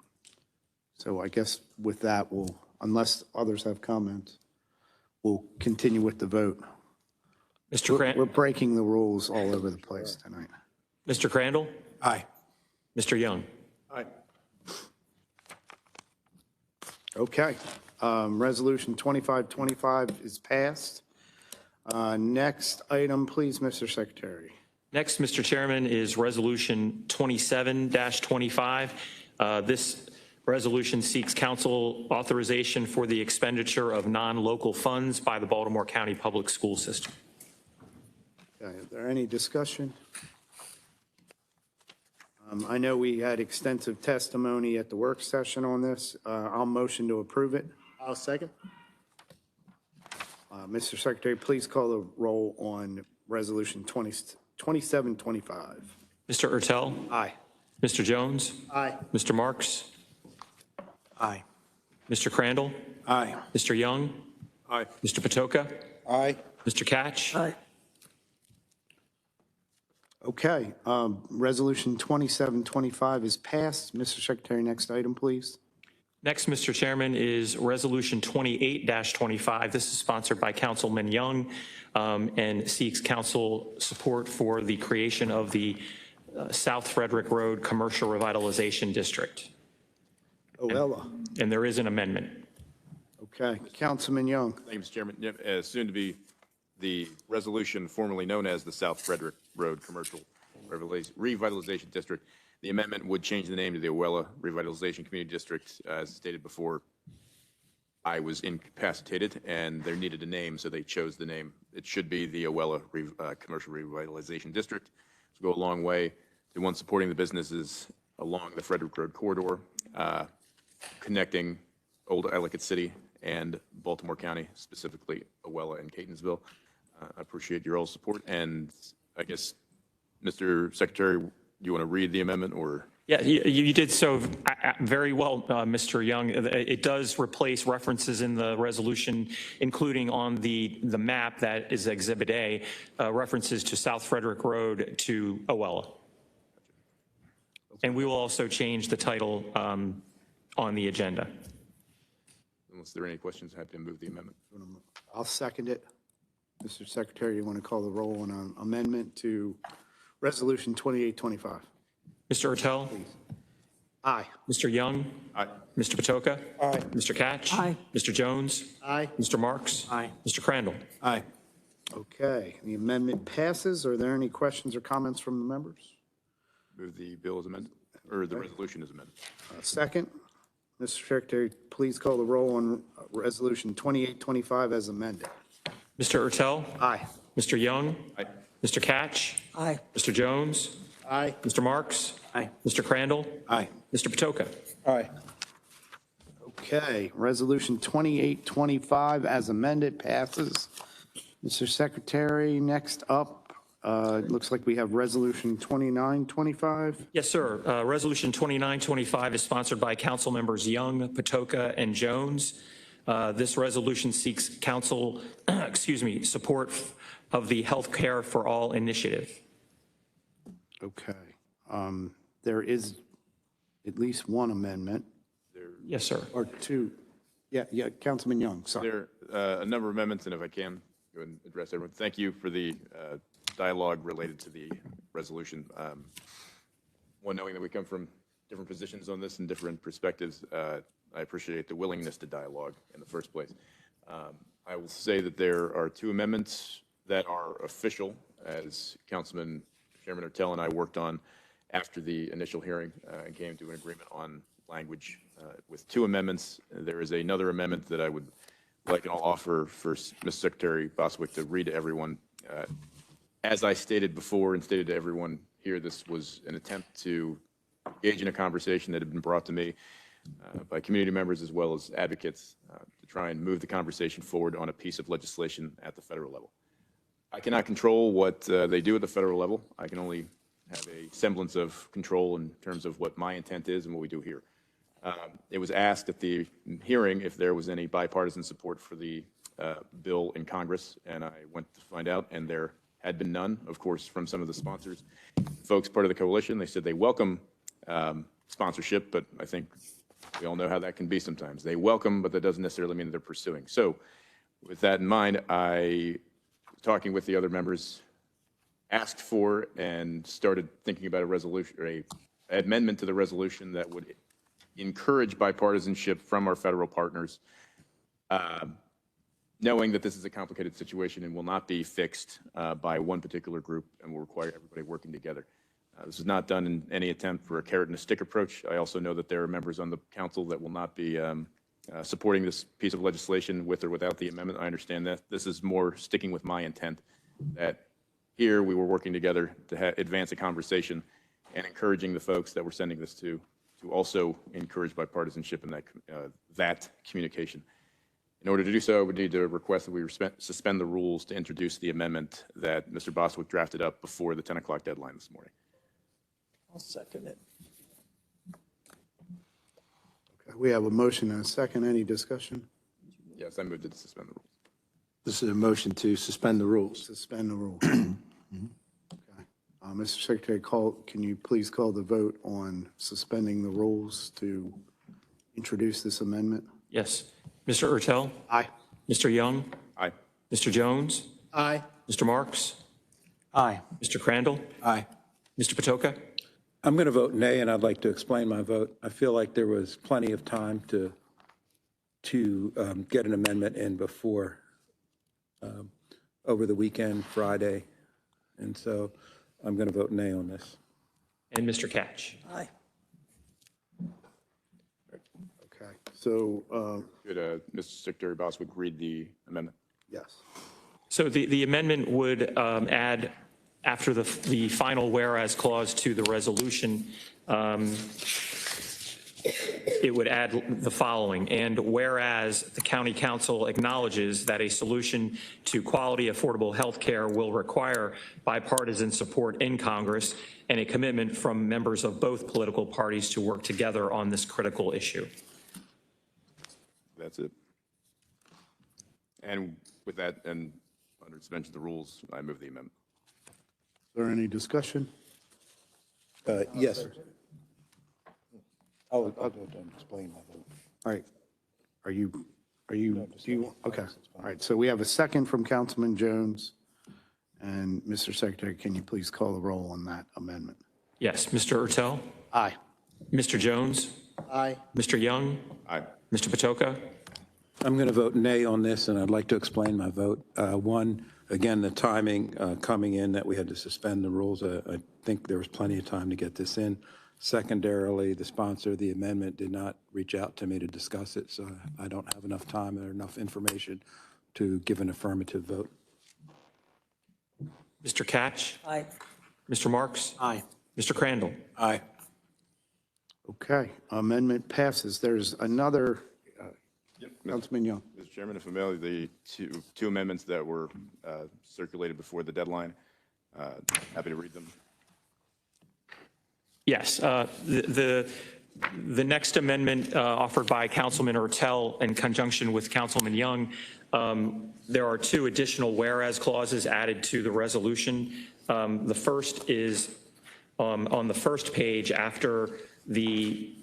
So I guess with that, unless others have comments, we'll continue with the vote. Mr. We're breaking the rules all over the place tonight. Mr. Crandall? Aye. Mr. Young? Aye. Okay. Resolution 2525 is passed. Next item, please, Mr. Secretary. Next, Mr. Chairman, is Resolution 27-25. This resolution seeks council authorization for the expenditure of non-local funds by the Baltimore County Public School System. Okay, is there any discussion? I know we had extensive testimony at the work session on this. I'll motion to approve it. I'll second. Mr. Secretary, please call the roll on Resolution 2725. Mr. Ertel? Aye. Mr. Jones? Aye. Mr. Marks? Aye. Mr. Crandall? Aye. Mr. Young? Aye. Mr. Patoka? Aye. Mr. Catch? Aye. Okay, Resolution 2725 is passed. Mr. Secretary, next item, please. Next, Mr. Chairman, is Resolution 28-25. This is sponsored by Councilman Young and seeks council support for the creation of the South Frederick Road Commercial Revitalization District. Oella. And there is an amendment. Okay, Councilman Young. Thank you, Mr. Chairman. Yep, soon to be the resolution formerly known as the South Frederick Road Commercial Revitalization District. The amendment would change the name to the Oella Revitalization Community District. As stated before, I was incapacitated and they needed a name, so they chose the name. It should be the Oella Commercial Revitalization District. To go a long way to one, supporting the businesses along the Frederick Road corridor, connecting Old Ellicott City and Baltimore County, specifically Oella and Catonsville. I appreciate your all support. And I guess, Mr. Secretary, you want to read the amendment or? Yeah, you did so very well, Mr. Young. It does replace references in the resolution, including on the map that is Exhibit A, references to South Frederick Road to Oella. And we will also change the title on the agenda. Unless there are any questions, happy to move the amendment. I'll second it. Mr. Secretary, you want to call the roll on an amendment to Resolution 2825? Mr. Ertel? Aye. Mr. Young? Aye. Mr. Patoka? Aye. Mr. Catch? Aye. Mr. Jones? Aye. Mr. Marks? Aye. Mr. Crandall? Aye. Okay, the amendment passes. Are there any questions or comments from the members? Move the bill as amended, or the resolution as amended. Second, Mr. Secretary, please call the roll on Resolution 2825 as amended. Mr. Ertel? Aye. Mr. Young? Aye. Mr. Catch? Aye. Mr. Jones? Aye. Mr. Marks? Aye. Mr. Crandall? Aye. Mr. Patoka? Aye. Okay, Resolution 2825 as amended passes. Mr. Secretary, next up, it looks like we have Resolution 2925. Yes, sir. Resolution 2925 is sponsored by Council members Young, Patoka, and Jones. This resolution seeks council, support of the Healthcare for All initiative. Okay. There is at least one amendment, Yes, sir. or two. Yeah, Councilman Young, sorry. There are a number of amendments, and if I can, go ahead and address everyone. Thank you for the dialogue related to the resolution. One, knowing that we come from different positions on this and different perspectives, I appreciate the willingness to dialogue in the first place. I will say that there are two amendments that are official, as Councilman Chairman Ertel and I worked on after the initial hearing and came to an agreement on language with two amendments. There is another amendment that I would like to offer for Mr. Secretary Bostwick to read to everyone. As I stated before and stated to everyone here, this was an attempt to engage in a conversation that had been brought to me by community members as well as advocates to try and move the conversation forward on a piece of legislation at the federal level. I cannot control what they do at the federal level. I can only have a semblance of control in terms of what my intent is and what we do here. It was asked at the hearing if there was any bipartisan support for the bill in Congress, and I went to find out, and there had been none, of course, from some of the sponsors. Folks part of the coalition, they said they welcome sponsorship, but I think we all know how that can be sometimes. They welcome, but that doesn't necessarily mean that they're pursuing. So with that in mind, I, talking with the other members, asked for and started thinking about a resolution, or an amendment to the resolution that would encourage bipartisanship from our federal partners, knowing that this is a complicated situation and will not be fixed by one particular group and will require everybody working together. This is not done in any attempt for a carrot and a stick approach. I also know that there are members on the council that will not be supporting this piece of legislation with or without the amendment. I understand that. This is more sticking with my intent that here we were working together to advance a conversation and encouraging the folks that we're sending this to also encourage bipartisanship in that communication. In order to do so, we need to request that we suspend the rules to introduce the amendment that Mr. Bostwick drafted up before the 10 o'clock deadline this morning. I'll second it. Okay, we have a motion and a second. Any discussion? Yes, I moved to suspend the rules. This is a motion to suspend the rules. Suspend the rules. Okay. Mr. Secretary, can you please call the vote on suspending the rules to introduce this amendment? Yes. Mr. Ertel? Aye. Mr. Young? Aye. Mr. Jones? Aye. Mr. Marks? Aye. Mr. Crandall? Aye. Mr. Patoka? I'm going to vote nay, and I'd like to explain my vote. I feel like there was plenty of time to get an amendment in before over the weekend, Friday, and so I'm going to vote nay on this. And Mr. Catch? Aye. Okay, so, Could Mr. Secretary Bostwick read the amendment? yes. So the amendment would add, after the final whereas clause to the resolution, it would add the following: and whereas the county council acknowledges that a solution to quality, affordable health care will require bipartisan support in Congress and a commitment from members of both political parties to work together on this critical issue. That's it. And with that, and under suspension of the rules, I move the amendment. Is there any discussion? Yes. I'll go and explain my vote. All right. Okay. All right, so we have a second from Councilman Jones. And Mr. Secretary, can you please call the roll on that amendment? Yes. Mr. Ertel? Aye. Mr. Jones? Aye. Mr. Young? Aye. Mr. Patoka? I'm going to vote nay on this, and I'd like to explain my vote. One, again, the timing coming in that we had to suspend the rules. I think there was plenty of time to get this in. Secondarily, the sponsor of the amendment did not reach out to me to discuss it, so I don't have enough time or enough information to give an affirmative vote. Mr. Catch? Aye. Mr. Marks? Aye. Mr. Crandall. Aye. Okay, amendment passes. There's another, Councilman Young. Mr. Chairman, if familiar, the two amendments that were circulated before the deadline, happy to read them. Yes, the next amendment offered by Councilman Ertel in conjunction with Councilman Young, there are two additional whereas clauses added to the resolution. The first is on the first page after the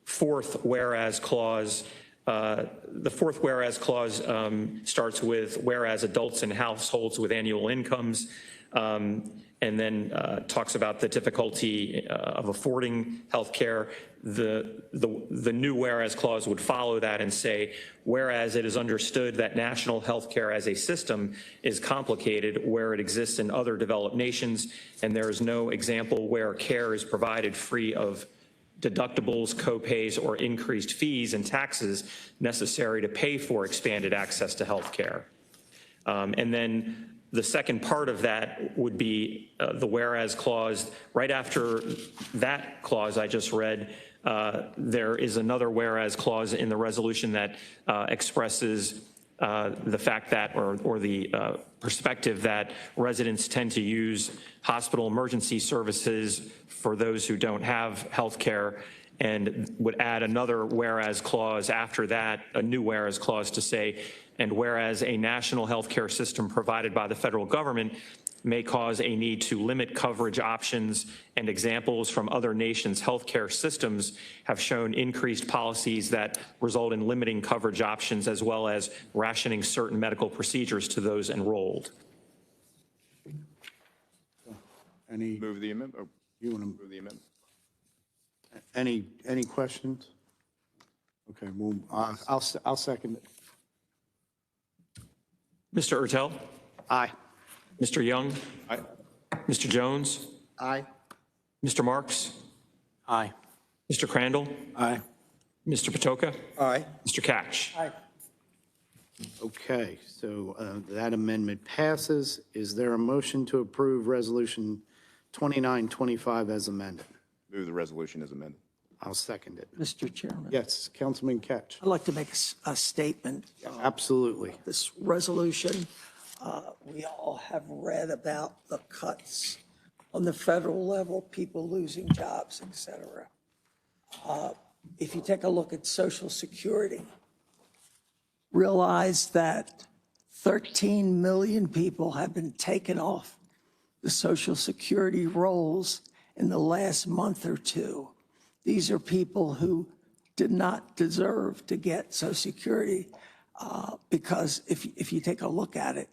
fourth whereas clause. The fourth whereas clause starts with whereas adults in households with annual incomes, and then talks about the difficulty of affording health care. The new whereas clause would follow that and say, whereas it is understood that national health care as a system is complicated where it exists in other developed nations, and there is no example where care is provided free of deductibles, co-pays, or increased fees and taxes necessary to pay for expanded access to health care. And then the second part of that would be the whereas clause. Right after that clause I just read, there is another whereas clause in the resolution that expresses the fact that, or the perspective that residents tend to use hospital emergency services for those who don't have health care, and would add another whereas clause after that, a new whereas clause to say, and whereas a national healthcare system provided by the federal government may cause a need to limit coverage options, and examples from other nations' healthcare systems have shown increased policies that result in limiting coverage options as well as rationing certain medical procedures to those enrolled. Move the amendment. You want to Move the amendment. Any questions? Okay, well, I'll second it. Mr. Ertel? Aye. Mr. Young? Aye. Mr. Jones? Aye. Mr. Marks? Aye. Mr. Crandall? Aye. Mr. Patoka? Aye. Mr. Catch? Aye. Okay, so that amendment passes. Is there a motion to approve Resolution 2925 as amended? Move the resolution as amended. I'll second it. Mr. Chairman, Yes, Councilman Ketch. I'd like to make a statement. Absolutely. This resolution, we all have read about the cuts on the federal level, people losing jobs, et cetera. If you take a look at Social Security, realize that 13 million people have been taken off the Social Security rolls in the last month or two. These are people who did not deserve to get Social Security because if you take a look at it,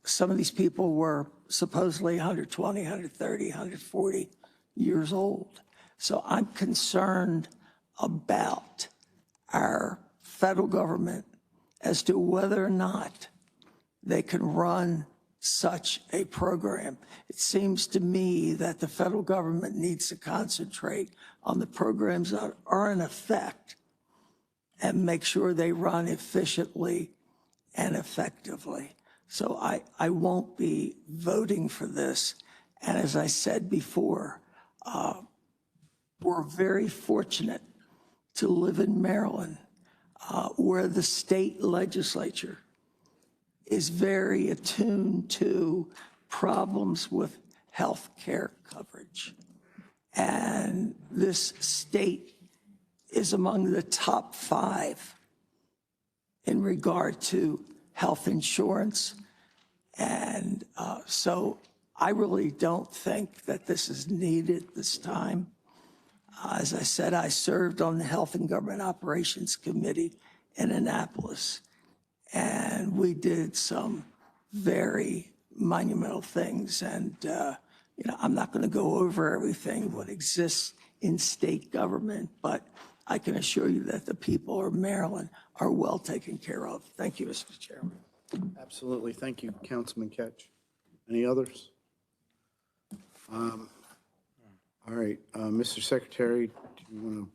some of these people were supposedly 120, 130, 140 years old. So I'm concerned about our federal government as to whether or not they can run such a program. It seems to me that the federal government needs to concentrate on the programs that are in effect and make sure they run efficiently and effectively. So I won't be voting for this. And as I said before, we're very fortunate to live in Maryland, where the state legislature is very attuned to problems with health care coverage. And this state is among the top 5 in regard to health insurance. And so I really don't think that this is needed this time. As I said, I served on the Health and Government Operations Committee in Annapolis, and we did some very monumental things. And, I'm not going to go over everything what exists in state government, but I can assure you that the people of Maryland are well taken care of. Thank you, Mr. Chairman. Absolutely. Thank you, Councilman Ketch. Any others? All right, Mr. Secretary, do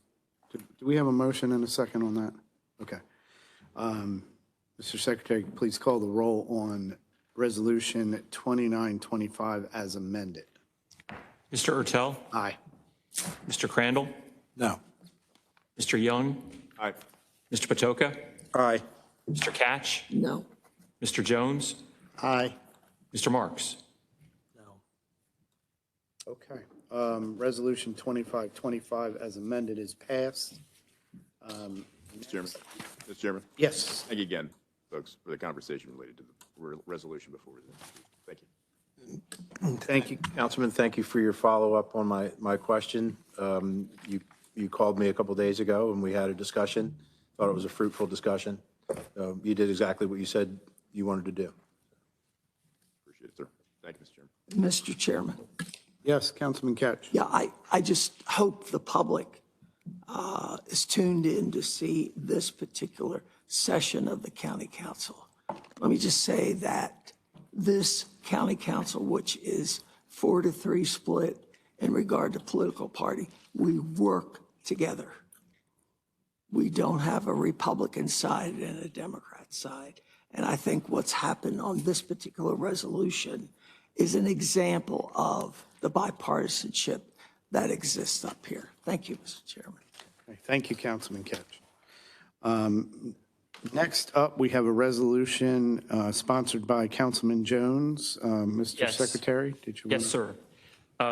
we have a motion and a second on that? Okay. Mr. Secretary, please call the roll on Resolution 2925 as amended. Mr. Ertel, Aye. Mr. Crandall, No. Mr. Young, Aye. Mr. Patoka, Aye. Mr. Catch, No. Mr. Jones, Aye. Mr. Marks. Okay. Resolution 2525 as amended is passed. Mr. Chairman. Mr. Chairman. Yes. Thank you again, folks, for the conversation related to the resolution before. Thank you. Thank you. Councilman, thank you for your follow-up on my question. You called me a couple days ago, and we had a discussion. Thought it was a fruitful discussion. You did exactly what you said you wanted to do. Appreciate it, sir. Thank you, Mr. Chairman. Mr. Chairman. Yes, Councilman Catch. Yeah, I just hope the public is tuned in to see this particular session of the county council. Let me just say that this county council, which is 4-3 split in regard to political party, we work together. We don't have a Republican side and a Democrat side. And I think what's happened on this particular resolution is an example of the bipartisanship that exists up here. Thank you, Mr. Chairman. Okay, thank you, Councilman Catch. Next up, we have a resolution sponsored by Councilman Jones. Mr. Yes. Secretary, did you? Yes, sir.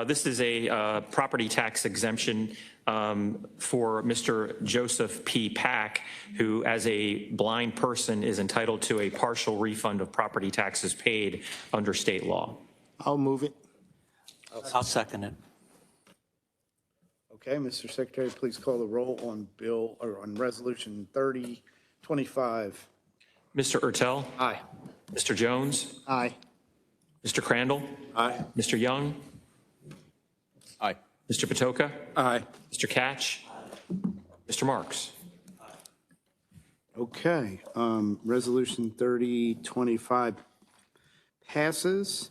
This is a property tax exemption for Mr. Joseph P. Pack, who, as a blind person, is entitled to a partial refund of property taxes paid under state law. I'll move it. I'll second it. Okay, Mr. Secretary, please call the roll on on Resolution 3025. Mr. Ertel, Aye. Mr. Jones, Aye. Mr. Crandall, Aye. Mr. Young, Aye. Mr. Patoka, Aye. Mr. Catch, Mr. Marks. Okay, Resolution 3025 passes.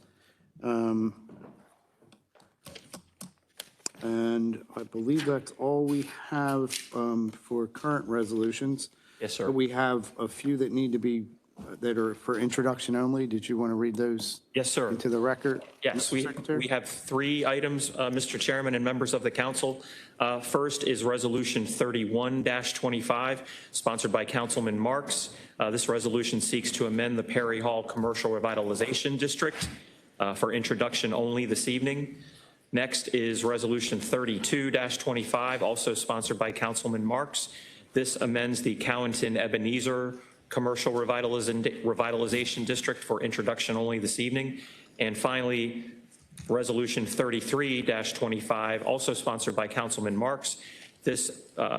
And I believe that's all we have for current resolutions. Yes, sir. We have a few that need to be, that are for introduction only. Did you want to read those? Yes, sir. Into the record? Yes, Mr. Secretary? we have 3 items, Mr. Chairman and members of the council. First is Resolution 31-25, sponsored by Councilman Marks. This resolution seeks to amend the Perry Hall Commercial Revitalization District for introduction only this evening. Next is Resolution 32-25, also sponsored by Councilman Marks. This amends the Cowanton Ebenezer Commercial Revitalization District for introduction only this evening. And finally, Resolution 33-25, also sponsored by Councilman Marks. This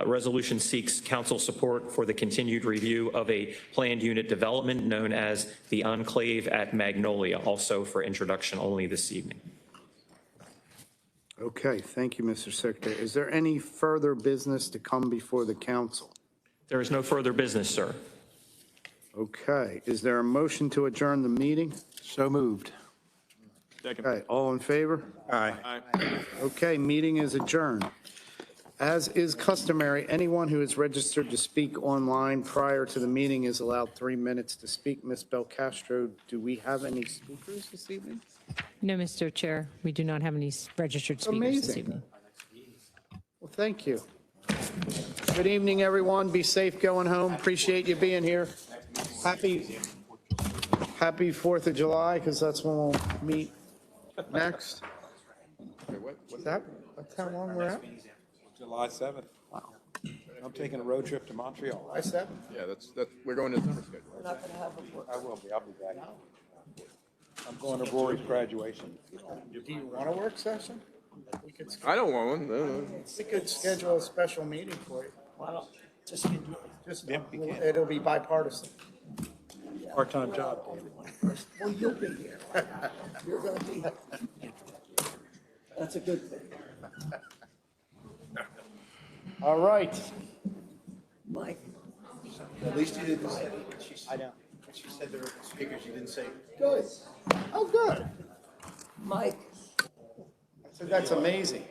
resolution seeks council support for the continued review of a planned unit development known as the Enclave at Magnolia, also for introduction only this evening. Okay, thank you, Mr. Secretary. Is there any further business to come before the council? There is no further business, sir. Okay, is there a motion to adjourn the meeting? So moved. Okay, all in favor? Aye. Okay, meeting is adjourned. As is customary, anyone who is registered to speak online prior to the meeting is allowed 3 minutes to speak. Ms. Belcastro, do we have any speakers this evening? No, Mr. Chair, we do not have any registered speakers this Amazing. evening. Well, thank you. Good evening, everyone. Be safe going home. Appreciate you being here. Happy 4th of July, because that's when we'll meet next. That's how long we're at? July 7th. Wow. I'm taking a road trip to Montreal. July 7th? Yeah, we're going to the summer schedule. I will be, I'll be back. I'm going to Rory's graduation. Do you want a work session? We could, I don't want one. No. we could schedule a special meeting for you. Why don't, just, It'll be bipartisan. Part-time job. well, you'll be here. You're going to be here. That's a good thing. All right. Mike. At least you didn't say, I know. She said there were speakers, you didn't say. Good. Oh, good. Mike. So that's amazing.